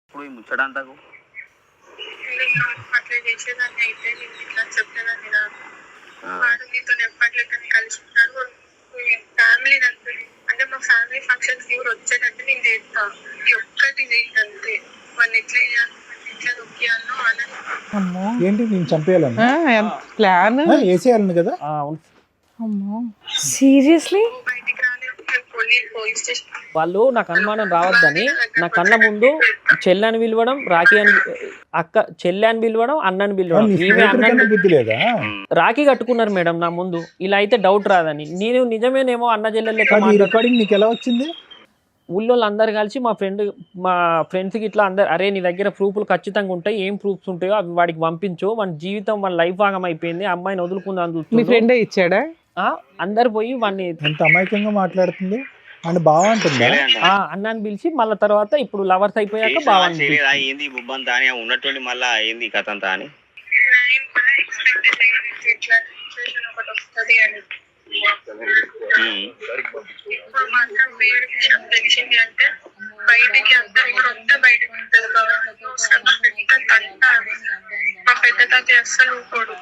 ఇప్పుడు ఈ ముచ్చడంతకు అట్లా చేసేదాన్ని అయితే నేను ఇట్లా చెప్పేదాన్ని కాదు. వాడు నీతో ఎప్పట్లేకని కలిసి ఉన్నాడు. ఫ్యామిలీ అంటే మా ఫ్యామిలీ ఫంక్షన్స్ ఎవరు వచ్చేటట్టు నేను చేస్తా. ఈ ఒక్కటి చేయంతే. వాళ్ళు ఎట్లా చేయాలి, ఎట్లా నొక్కియాలో అని. ఏంటి నేను చంపేయాలని ప్లాన్ వేసేయాలని కదా? అవును. సీరియస్లీ బయటికి రాలేదు. పోలీస్ స్టేషన్ వాళ్ళు నాకు అనుమానం రావద్దని నా కళ్ళ ముందు చెల్లని పిలవడం, రాఖీ అని చెల్లి అని పిలవడం, అన్నని పిలవడం. ఈమె అన్నని బుద్ధి లేదా? రాఖీ కట్టుకున్నారు మేడం నా ముందు. ఇలా అయితే డౌట్ రాదని నేను నిజమేనేమో అన్న చెల్లెలు లెక్క రికార్డింగ్ నీకు ఎలా వచ్చింది? ఊళ్ళో అందరు కలిసి మా ఫ్రెండ్స్కి ఇట్లా అందరు, అరే నీ దగ్గర ప్రూఫ్లు ఖచ్చితంగా ఉంటాయి, ఏం ప్రూఫ్స్ ఉంటాయో అవి వాడికి పంపించు, మన జీవితం మన లైఫ్ భాగం అయిపోయింది, అమ్మాయిని వదులుకుందాం. మీ ఫ్రెండే ఇచ్చాడా? అందరు పోయి వాడిని ఎంత అమాయకంగా మాట్లాడుతుంది అని బాగుంటుందా? అన్నాన్ని పిలిచి మళ్ళీ తర్వాత ఇప్పుడు లవర్స్ అయిపోయాక బాగుంది. ఏంది బుబ్బంతా అని ఉన్నటువంటి మళ్ళా ఏంది కథ అంతా అని ఇట్లా సిచ్యువేషన్ ఒకటి వస్తుంది అని. ఇప్పుడు మాత్రం వేరే విషయం తెలిసింది అంటే బయటికి అందరు కూడా వస్తే బయటకు ఉంటుంది. పెద్ద తంట. మా పెద్ద తాత అస్సలు ఊరుకోడు.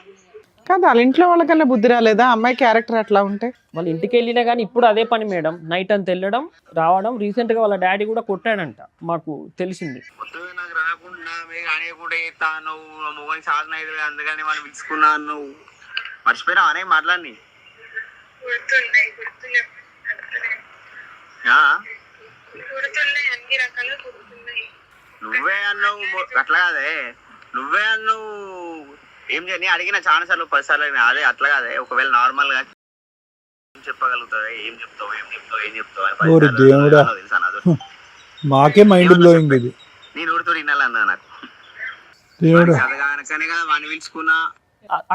కాదు, వాళ్ళ ఇంట్లో వాళ్ళకన్నా బుద్ధి రాలేదా అమ్మాయి క్యారెక్టర్ అట్లా ఉంటే? వాళ్ళ ఇంటికి వెళ్ళినా కానీ ఇప్పుడు అదే పని మేడం, నైట్ అంతా వెళ్ళడం రావడం. రీసెంట్గా వాళ్ళ డాడీ కూడా కొట్టాడంట, మాకు తెలిసింది. నాకు రాకుండా అనేకుండా చేస్తాను మొగని సాధన అయితే అందుకని మనం పిలుచుకున్నాను. నువ్వు మర్చిపోయినా అనే మాట్లాడి గుర్తున్నాయి అన్ని రకాలు గుర్తున్నాయి. నువ్వే అన్నావు అట్లా కాదే, నువ్వే అన్నావు. ఏం చేయ అడిగిన చాలా సార్లు 10 సార్లు అడిగిన. అదే అట్లా కాదే, ఒకవేళ నార్మల్ గా చెప్పగలుగుతావు, ఏం చెప్తావు తెలుసా నాకు. మాకే మైండ్ బ్లోయింగ్ ఇది. నేను ఊరితో వినాలన్నా నాకు కనుకనే కదా వాడిని పిలుచుకున్నా.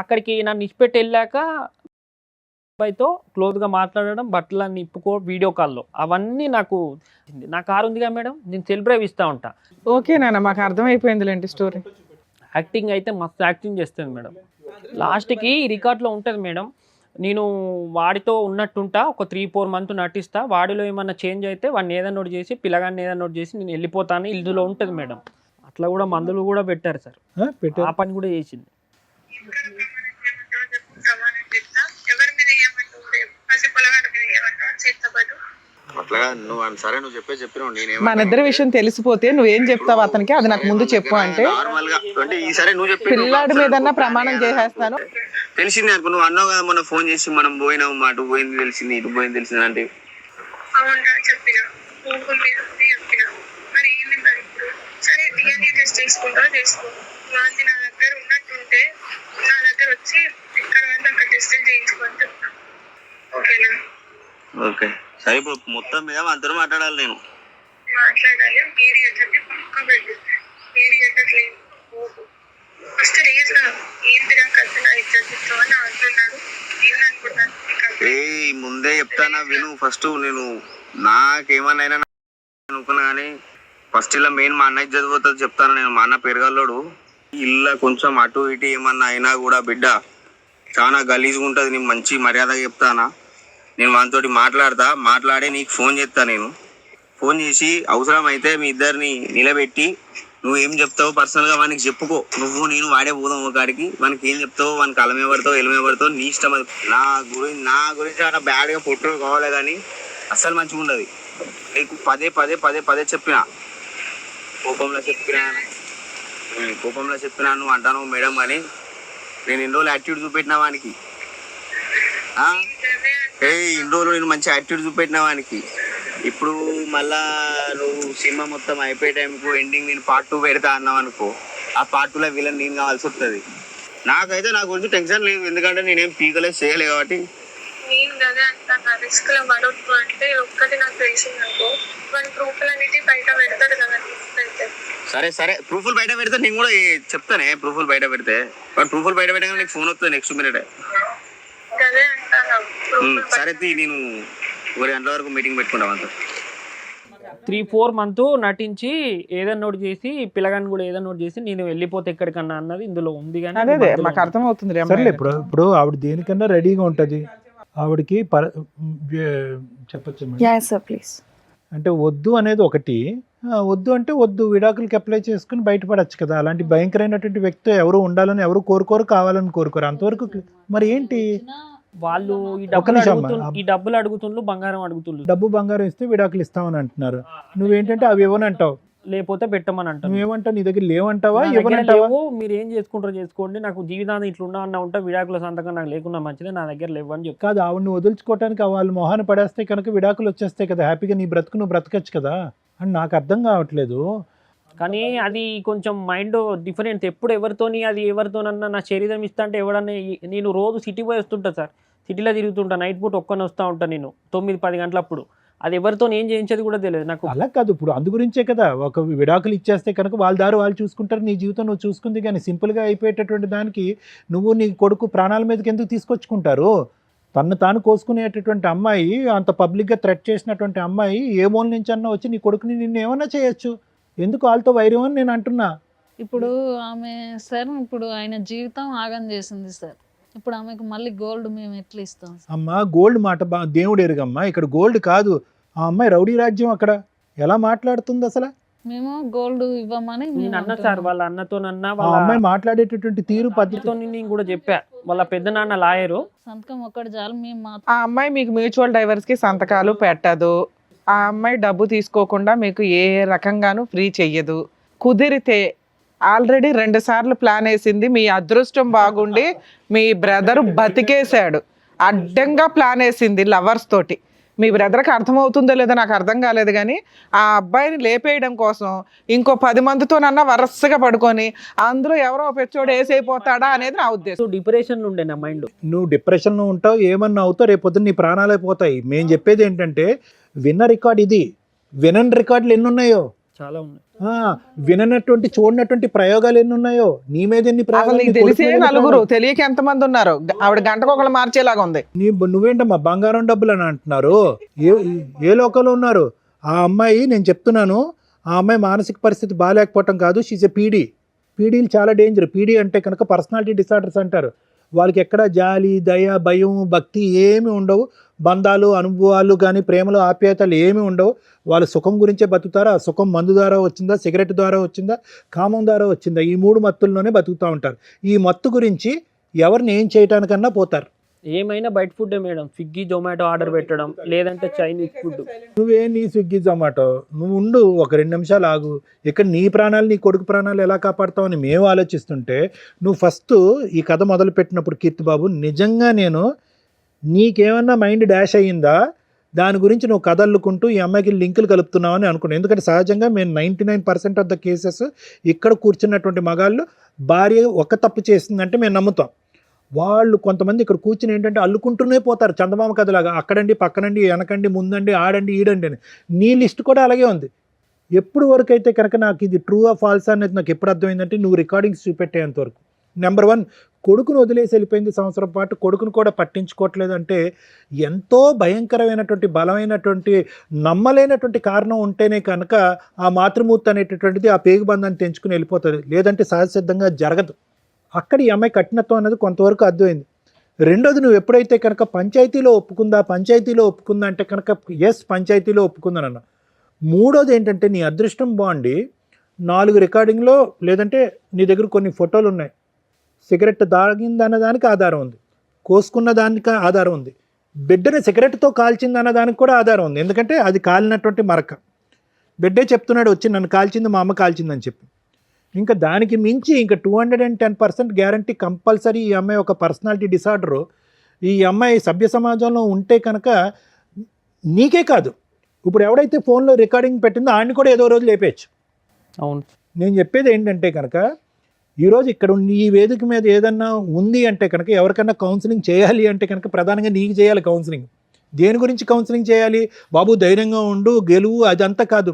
అక్కడికి నన్ను ఇచ్చిపెట్టి వెళ్ళాక అబ్బాయితో క్లోజ్గా మాట్లాడడం, బట్టలన్నీ ఇప్పుకో వీడియో కాల్లో, అవన్నీ నా కారు ఉందిగా మేడం, నేను సెల్ఫ్ డ్రైవ్ ఇస్తూ ఉంటా. ఓకే నాన్న, మాకు అర్థమైపోయిందిలేంటి స్టోరీ. యాక్టింగ్ అయితే మస్తు యాక్టింగ్ చేస్తుంది మేడం. లాస్ట్కి రికార్డులో ఉంటుంది మేడం, నేను వాడితో ఉన్నట్టుంటా, ఒక 3-4 months నటిస్తా, వాడిలో ఏమన్నా చేంజ్ అయితే వాడిని ఏదైనా నోట్ చేసి పిల్లగాన్ని ఏదైనా నోట్ చేసి నేను వెళ్ళిపోతాను, ఇందులో ఉంటుంది మేడం. అట్లా కూడా మందులు కూడా పెట్టారు సార్, ఆ పని కూడా చేసింది. ఎవరి మీద ఏమంటావు, పసి పొలగాడి మీద ఏమంటావు, చేతబడు. అట్లా నువ్వు సరే నువ్వు చెప్పినావు. నేను మన ఇద్దరి విషయం తెలిసిపోతే నువ్వేం చెప్తావు అతనికి, అది నాకు ముందు చెప్పు అంటే నార్మల్ గా ఈసారి నువ్వు చెప్పి పిల్లాడి మీద ప్రమాణం చేసేస్తాను. తెలిసింది అనుకో, నువ్వు అన్నావు కదా మొన్న ఫోన్ చేసి మనం పోయినావు, అటు పోయింది తెలిసింది, ఇటు పోయింది తెలిసింది అంటే. అవునా చెప్పిన చెప్పిన మరి ఏంది మరి ఇప్పుడు? సరే DNA టెస్ట్ చేసుకుంటా చేసుకో. వాంతి నా దగ్గర ఉన్నట్టుంటే నా దగ్గర వచ్చి ఎక్కడ అంటే అక్కడ టెస్టులు చేయించుకుంటా. ఓకేనా? ఓకే సరే, ఇప్పుడు మొత్తం మీద అందరూ మాట్లాడాలి. నేను మాట్లాడాలి. మీరు చెప్పి పక్క పెట్టు. వేడి కట్టట్లేదు ఫస్ట్ రియల్ గా ఏంటి నాకు అసలు నా ఇజ్జత్ ఇస్తావు అని అంటున్నాడు. ఏందనుకుంటాను ఏ ముందే చెప్తానా విను. ఫస్ట్ నేను నాకేమన్నా అనుకున్నా కానీ ఫస్ట్ ఇలా మెయిన్ మా అన్నయ్య చదిపోతుంది చెప్తాను నేను. మా అన్న పెరగల్లోడు ఇల్లు కొంచెం అటు ఇటు ఏమన్నా అయినా కూడా బిడ్డ చాలా గలీజ్గా ఉంటుంది. నేను మంచి మర్యాదగా చెప్తానా. నేను వానితోటి మాట్లాడి నీకు ఫోన్ చేస్తా. నేను ఫోన్ చేసి అవసరం అయితే మీ ఇద్దరిని నిలబెట్టి నువ్వు ఏం చెప్తావు పర్సనల్గా వానికి చెప్పుకో. నువ్వు నేను వాడే పోదాం ఒకడికి. వానికి ఏం చెప్తావు, వానికి అలమే పడతావు ఎలమే పడతావు నీ ఇష్టం. అది నా గురించి చాలా బ్యాడ్గా పొట్టు కావాలి కానీ అస్సలు మంచిగా ఉండదు. నీకు పదే చెప్పిన కోపంలో చెప్పినా నువ్వు అంటాను మేడం అని. నేను ఇన్ని రోజులు యాటిట్యూడ్ చూపెట్టిన వానికి. ఇన్ని రోజులు నేను మంచి యాటిట్యూడ్ చూపెట్టిన వానికి. ఇప్పుడు మళ్ళా నువ్వు సినిమా మొత్తం అయిపోయే టైంకు ఎండింగ్ నేను పార్ట్ 2 పెడతా అన్నావు అనుకో, ఆ పార్ట్ 2లో విలన్ నేను కావాల్సి వస్తుంది. నాకైతే నా గురించి టెన్షన్ లేదు, ఎందుకంటే నేనేం పీకలేదు చేయలేదు కాబట్టి. నేను అదే అంటాను రిస్క్ లో పడొద్దు అంటే ఒక్కటి నాకు తెలిసింది అనుకో వాడి ప్రూఫ్లన్నిటి బయట పెడతాడు కదా. సరే ప్రూఫ్లు బయట పెడితే నేను కూడా చెప్తానే. ప్రూఫ్లు బయట పెడితే నీకు ఫోన్ వస్తుంది నెక్స్ట్ మినిట్. అదే అంటాను సరే నేను 1 గంటల వరకు మీటింగ్ పెట్టుకుంటాం అంతా. 3-4 మంత్ నటించి ఏదన్నా నోట్ చేసి పిల్లగాని కూడా ఏదన్నా నోట్ చేసి నేను వెళ్ళిపోతే ఎక్కడికన్నా అన్నది ఇందులో ఉంది. కానీ అదే మాకు అర్థమవుతుంది. సరేలే, ఇప్పుడు ఆవిడ దేనికన్నా రెడీగా ఉంటుంది. ఆవిడకి చెప్పచ్చు ప్లీజ్. అంటే వద్దు అనేది ఒకటి, వద్దు అంటే వద్దు, విడాకులకి అప్లై చేసుకుని బయటపడచ్చు కదా. అలాంటి భయంకరమైనటువంటి వ్యక్తి ఎవరు ఉండాలని ఎవరు కోరుకోరు, కావాలని కోరుకోరు. అంతవరకు మరి ఏంటి వాళ్ళు ఈ డబ్బులు అడుగుతుండ్రు, బంగారం అడుగుతుండ్రు. డబ్బు బంగారం ఇస్తే విడాకులు ఇస్తామని అంటున్నారు. నువ్వేంటంటే అవి ఇవ్వనంటావు, లేకపోతే పెట్టమని అంటావు. నువ్వేమంటావు, నీ దగ్గర లేవంటావా? మీరు ఏం చేసుకుంటారో చేసుకోండి, నాకు జీవితాన్ని ఇట్లా ఉన్నా ఉంటా, విడాకుల సంతకం నాకు లేకుండా మంచిదే, నా దగ్గర లేవు అని చెప్పి. కాదు, ఆవిడని వదులుచుకోవటానికి వాళ్ళు మొహాన్ని పడేస్తే కనుక విడాకులు వచ్చేస్తాయి కదా, హ్యాపీగా నీ బ్రతుకు నువ్వు బ్రతకచ్చు కదా అని నాకు అర్థం కావట్లేదు. కానీ అది కొంచెం మైండ్ డిఫరెంట్. ఎప్పుడు ఎవరితోనన్నా నా శరీరం ఇస్తా అంటే ఎవడన్నా. నేను రోజు సిటీ పోయి వస్తుంటా సార్, సిటీలో తిరుగుతుంటా, నైట్ పూట ఒక్కనే వస్తూ ఉంటాను నేను 9-10 గంటలప్పుడు. అది ఎవరితో ఏం చేయించేది కూడా తెలియదు నాకు. అలా కాదు, ఇప్పుడు అందు గురించే కదా ఒక విడాకులు ఇచ్చేస్తే కనుక వాళ్ళ దారి వాళ్ళు చూసుకుంటారు, నీ జీవితం నువ్వు చూసుకుంది. కానీ సింపుల్గా అయిపోయేటటువంటి దానికి నువ్వు నీ కొడుకు ప్రాణాల మీదకి ఎందుకు తీసుకొచ్చుకుంటారు? తను తాను కోసుకునేటటువంటి అమ్మాయి, అంత పబ్లిక్గా థ్రెట్ చేసినటువంటి అమ్మాయి ఏ మూల నుంచి అన్నా వచ్చి నీ కొడుకుని నిన్ను ఏమన్నా చేయొచ్చు. ఎందుకు వాళ్ళతో వైరం అని నేను అంటున్నా. ఇప్పుడు ఆమె సార్ ఇప్పుడు ఆయన జీవితం ఆగం చేసింది సార్. ఇప్పుడు ఆమెకు మళ్ళీ గోల్డ్ మేము ఎట్లా ఇస్తాం? అమ్మా గోల్డ్ మాట దేవుడు ఎరుగమ్మా, ఇక్కడ గోల్డ్ కాదు. ఆ అమ్మాయి రౌడీ రాజ్యం, అక్కడ ఎలా మాట్లాడుతుంది అసలు? మేము గోల్డ్ ఇవ్వమని నేను అన్న సార్, వాళ్ళ అన్నతోనన్నా ఆ అమ్మాయి మాట్లాడేటటువంటి తీరు పద్ధతితో నేను కూడా చెప్పా. వాళ్ళ పెద్ద నాన్న లాయరు, సంతకం ఒక్కటి చాలు మేము ఆ అమ్మాయి మీకు మ్యూచువల్ డైవర్స్ కి సంతకాలు పెట్టదు. ఆ అమ్మాయి డబ్బు తీసుకోకుండా మీకు ఏ రకంగానూ ఫ్రీ చెయ్యదు. కుదిరితే ఆల్రెడీ 2 సార్లు ప్లాన్ వేసింది. మీ అదృష్టం బాగుండి మీ బ్రదర్ బతికేశాడు. అడ్డంగా ప్లాన్ వేసింది లవర్స్ తోటి. మీ బ్రదర్కి అర్థమవుతుందో లేదో నాకు అర్థం కాలేదు, కానీ ఆ అబ్బాయిని లేపేయడం కోసం ఇంకో 10 మందితోనన్నా వరుసగా పడుకొని అందులో ఎవరో పెచ్చోడు వేసైపోతాడా అనేది నా ఉద్దేశం. డిప్రెషన్లో ఉండే నా మైండ్. నువ్వు డిప్రెషన్లో ఉంటావు, ఏమన్నా అవుతావు, రేపు పొద్దున్న నీ ప్రాణాలు అయిపోతాయి. మేము చెప్పేది ఏంటంటే విన్న రికార్డ్ ఇది. వినని రికార్డులు ఎన్ని ఉన్నాయో చాలా ఉన్నాయి. విననటువంటి చూడనటువంటి ప్రయోగాలు ఎన్ని ఉన్నాయో. నీ మీద ఎన్ని ప్రయోగాలు తెలిసే నలుగురు, తెలియక ఎంతమంది ఉన్నారు. ఆవిడ గంటకు ఒకళ్ళు మార్చేలాగా ఉంది. నువ్వేంటమ్మా బంగారం డబ్బులు అని అంటున్నారు? ఏ లోకంలో ఉన్నారు? ఆ అమ్మాయి, నేను చెప్తున్నాను, ఆ అమ్మాయి మానసిక పరిస్థితి బాగాలేకపోవటం కాదు, షీజ్ ఎ పీడీ. పీడీలు చాలా డేంజర్. పీడీ అంటే కనుక పర్సనాలిటీ డిసార్డర్స్ అంటారు. వాళ్ళకి ఎక్కడ జాలి, దయ, భయం, భక్తి ఏమి ఉండవు. బంధాలు, అనుభవాలు కానీ ప్రేమలు, ఆప్యాయతలు ఏమీ ఉండవు. వాళ్ళు సుఖం గురించే బతుకుతారు. ఆ సుఖం మందు ద్వారా వచ్చిందా, సిగరెట్ ద్వారా వచ్చిందా, కామం ద్వారా వచ్చిందా, ఈ 3 మత్తుల్లోనే బతుకుతూ ఉంటారు. ఈ మత్తు గురించి ఎవరిని ఏం చేయటానికన్నా పోతారు. ఏమైనా బయట food madam, Swiggy Zomato order పెట్టడం, లేదంటే చైనీస్ ఫుడ్. నువ్వే నీ స్విగ్గీ జొమాటో, నువ్వు ఉండు, ఒక 2 నిమిషాలు ఆగు. ఇక్కడ నీ ప్రాణాలు, నీ కొడుకు ప్రాణాలు ఎలా కాపాడుతావని మేము ఆలోచిస్తుంటే, నువ్వు ఫస్ట్ ఈ కథ మొదలు పెట్టినప్పుడు కీర్తిబాబు, నిజంగా నేను నీకేమన్నా మైండ్ డాష్ అయ్యిందా, దాని గురించి నువ్వు కథ అల్లుకుంటూ ఈ అమ్మాయికి లింకులు కలుపుతున్నావని అనుకున్నాను. ఎందుకంటే సహజంగా మేము 99% ఆఫ్ ద కేసెస్ ఇక్కడ కూర్చున్నటువంటి మగాళ్ళు భార్య ఒక తప్పు చేసిందంటే మేము నమ్ముతాం. వాళ్ళు కొంతమంది ఇక్కడ కూర్చుని ఏంటంటే అల్లుకుంటూనే పోతారు చందమామ కథలాగా. అక్కడండి, పక్కనండి, వెనకండి, ముందండి, ఆడండి, ఈడండి అని. నీ లిస్ట్ కూడా అలాగే ఉంది. ఎప్పుడు వరకు అయితే కనుక నాకు ఇది ట్రూ ఆ ఫాల్స్ అనేది నాకు ఎప్పుడు అర్థమైందంటే నువ్వు రికార్డింగ్స్ చూపెట్టేంత వరకు. నెంబర్ 1, కొడుకును వదిలేసి వెళ్ళిపోయింది సంవత్సరం పాటు, కొడుకును కూడా పట్టించుకోవట్లేదు అంటే ఎంతో భయంకరమైనటువంటి బలమైనటువంటి నమ్మలేనటువంటి కారణం ఉంటేనే కనుక ఆ మాతృమూర్తి అనేటటువంటిది ఆ పేగుబంధాన్ని తెంచుకుని వెళ్ళిపోతుంది, లేదంటే సహజసిద్ధంగా జరగదు. అక్కడ ఈ అమ్మాయి కఠినత్వం అనేది కొంతవరకు అర్థమైంది. రెండోది, నువ్వు ఎప్పుడైతే కనుక పంచాయతీలో ఒప్పుకుందా అంటే కనుక ఎస్ పంచాయతీలో ఒప్పుకుందానన్న. మూడోది ఏంటంటే నీ అదృష్టం బాగుండి 4 రికార్డింగ్లో లేదంటే నీ దగ్గర కొన్ని ఫోటోలు ఉన్నాయి. సిగరెట్ తాగిందన్న దానికి ఆధారం ఉంది, కోసుకున్న దానికి ఆధారం ఉంది, బిడ్డని సిగరెట్తో కాల్చిందన్న దానికి కూడా ఆధారం ఉంది. ఎందుకంటే అది కాలినటువంటి మరక. బిడ్డే చెప్తున్నాడు వచ్చి నన్ను కాల్చింది మా అమ్మ కాల్చిందని చెప్పి. ఇంకా దానికి మించి ఇంకా 210% గ్యారంటీ కంపల్సరీ ఈ అమ్మాయి ఒక పర్సనాలిటీ డిసార్డరు. ఈ అమ్మాయి సభ్య సమాజంలో ఉంటే కనుక నీకే కాదు, ఇప్పుడు ఎవడైతే ఫోన్లో రికార్డింగ్ పెట్టిందో ఆయన్ని కూడా ఏదో రోజు లేపేయచ్చు. అవును. నేను చెప్పేది ఏంటంటే కనుక ఈరోజు ఇక్కడ ఈ వేదిక మీద ఏదన్నా ఉంది అంటే కనుక ఎవరికన్నా కౌన్సిలింగ్ చేయాలి అంటే కనుక ప్రధానంగా నీకు చేయాలి కౌన్సిలింగ్. దేని గురించి కౌన్సిలింగ్ చేయాలి? బాబు ధైర్యంగా ఉండు, గెలువు, అదంతా కాదు.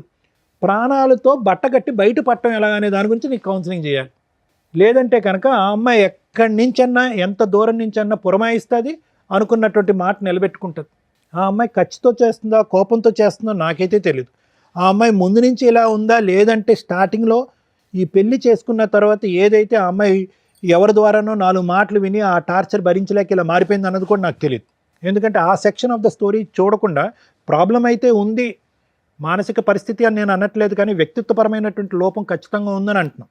ప్రాణాలతో బట్టగట్టి బయట పట్టడం ఎలాగనే దాని గురించి నీకు కౌన్సిలింగ్ చేయాలి. లేదంటే కనుక ఆ అమ్మాయి ఎక్కడి నుంచన్నా ఎంత దూరం నుంచన్నా పురమాయిస్తుంది, అనుకున్నటువంటి మాట నిలబెట్టుకుంటుంది. ఆ అమ్మాయి ఖర్చుతో చేస్తుందా కోపంతో చేస్తుందో నాకైతే తెలియదు. ఆ అమ్మాయి ముందు నుంచి ఇలా ఉందా లేదంటే స్టార్టింగ్లో ఈ పెళ్లి చేసుకున్న తర్వాత ఏదైతే ఆ అమ్మాయి ఎవరి ద్వారానో 4 మాటలు విని ఆ టార్చర్ భరించలేక ఇలా మారిపోయింది అన్నది కూడా నాకు తెలియదు. ఎందుకంటే ఆ సెక్షన్ ఆఫ్ ద స్టోరీ చూడకుండా ప్రాబ్లం అయితే ఉంది, మానసిక పరిస్థితి అని నేను అనట్లేదు, కానీ వ్యక్తిత్వపరమైనటువంటి లోపం ఖచ్చితంగా ఉందని అంటున్నాం.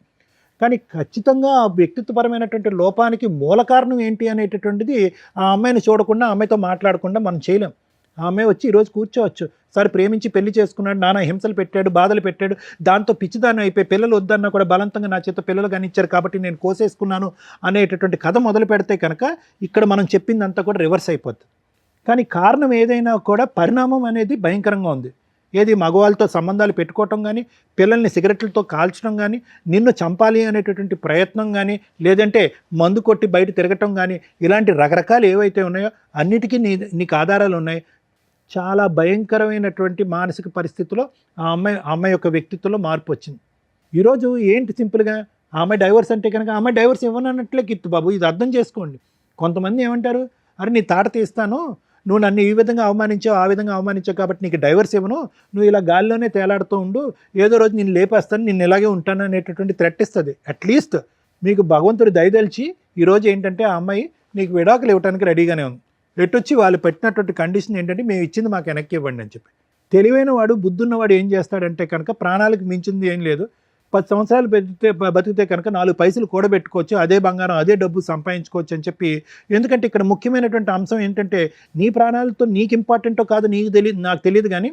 కానీ ఖచ్చితంగా ఆ వ్యక్తిత్వపరమైనటువంటి లోపానికి మూల కారణం ఏంటి అనేటటువంటిది ఆ అమ్మాయిని చూడకుండా, ఆ అమ్మాయితో మాట్లాడకుండా మనం చేయలేం. ఆ అమ్మాయి వచ్చి ఈరోజు కూర్చోవచ్చు, సరే ప్రేమించి పెళ్లి చేసుకున్నాడు, నానా హింసలు పెట్టాడు, బాధలు పెట్టాడు, దాంతో పిచ్చిదాన్ని అయిపోయి పిల్లలు వద్దన్నా కూడా బలవంతంగా నా చేత పిల్లలు కానిచ్చారు కాబట్టి నేను కోసేసుకున్నాను అనేటటువంటి కథ మొదలు పెడితే కనుక ఇక్కడ మనం చెప్పిందంతా కూడా రివర్స్ అయిపోతుంది. కానీ కారణం ఏదైనా కూడా పరిణామం అనేది భయంకరంగా ఉంది. ఏది మగవాళ్ళతో సంబంధాలు పెట్టుకోవటం కానీ, పిల్లల్ని సిగరెట్లతో కాల్చడం కానీ, నిన్ను చంపాలి అనేటటువంటి ప్రయత్నం కానీ, లేదంటే మందు కొట్టి బయట తిరగటం కానీ, ఇలాంటి రకరకాలు ఏవైతే ఉన్నాయో అన్నిటికీ నీకు ఆధారాలు ఉన్నాయి. చాలా భయంకరమైనటువంటి మానసిక పరిస్థితిలో ఆ అమ్మాయి యొక్క వ్యక్తిత్వంలో మార్పు వచ్చింది. ఈరోజు ఏంటి సింపుల్గా ఆ అమ్మాయి డైవర్స్ అంటే కనుక ఆ అమ్మాయి డైవర్స్ ఇవ్వనన్నట్లే కిత్తు బాబు, ఇది అర్థం చేసుకోండి. కొంతమంది ఏమంటారు, అరే నీ తాట తీస్తాను, నువ్వు నన్ను ఈ విధంగా అవమానించావు ఆ విధంగా అవమానించావు కాబట్టి నీకు డైవర్స్ ఇవ్వను, నువ్వు ఇలా గాల్లోనే తేలాడుతూ ఉండు, ఏదో రోజు నేను లేపేస్తాను, నేను ఇలాగే ఉంటాను అనేటటువంటి థ్రెట్ ఇస్తుంది. అట్లీస్ట్ మీకు భగవంతుడు దయదలిచి ఈరోజు ఏంటంటే ఆ అమ్మాయి నీకు విడాకులు ఇవ్వడానికి రెడీగానే ఉంది. ఎట్టొచ్చి వాళ్ళు పెట్టినటువంటి కండిషన్ ఏంటంటే మేము ఇచ్చింది మాకు వెనక్కి ఇవ్వండి అని చెప్పి. తెలివైన వాడు బుద్ధున్నవాడు ఏం చేస్తాడంటే కనుక ప్రాణాలకు మించింది ఏం లేదు, 10 సంవత్సరాలు బతికితే కనుక 4 పైసలు కూడబెట్టుకోవచ్చు, అదే బంగారం అదే డబ్బు సంపాదించుకోవచ్చు అని చెప్పి. ఎందుకంటే ఇక్కడ ముఖ్యమైనటువంటి అంశం ఏంటంటే నీ ప్రాణాలతో నీకు ఇంపార్టెంటో కాదు నీకు తెలియదు, నాకు తెలియదు, కానీ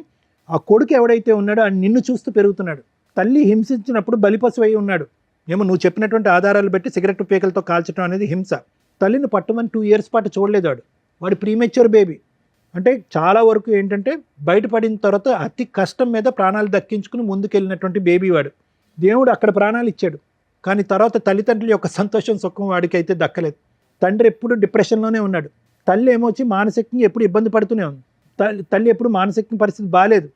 ఆ కొడుకు ఎవడైతే ఉన్నాడో అది నిన్ను చూస్తూ పెరుగుతున్నాడు. తల్లి హింసించినప్పుడు బలిపశువు అయి ఉన్నాడు. ఏమో నువ్వు చెప్పినటువంటి ఆధారాలు బట్టి సిగరెట్ పీకలతో కాల్చడం అనేది హింస. తల్లిని పట్టుమని 2 years పాటు చూడలేదు వాడు ప్రీమెచ్యూర్ బేబీ. అంటే చాలా వరకు ఏంటంటే బయటపడిన తర్వాత అతి కష్టం మీద ప్రాణాలు దక్కించుకుని ముందుకెళ్ళినటువంటి బేబీ వాడు. దేవుడు అక్కడ ప్రాణాలు ఇచ్చాడు, కానీ తర్వాత తల్లిదండ్రుల యొక్క సంతోషం సుఖం వాడికి అయితే దక్కలేదు. తండ్రి ఎప్పుడు డిప్రెషన్లోనే ఉన్నాడు, తల్లి ఏమొచ్చి మానసికంగా ఎప్పుడు ఇబ్బంది పడుతూనే ఉంది. తల్లి ఎప్పుడు మానసిక పరిస్థితి బాగాలేదు,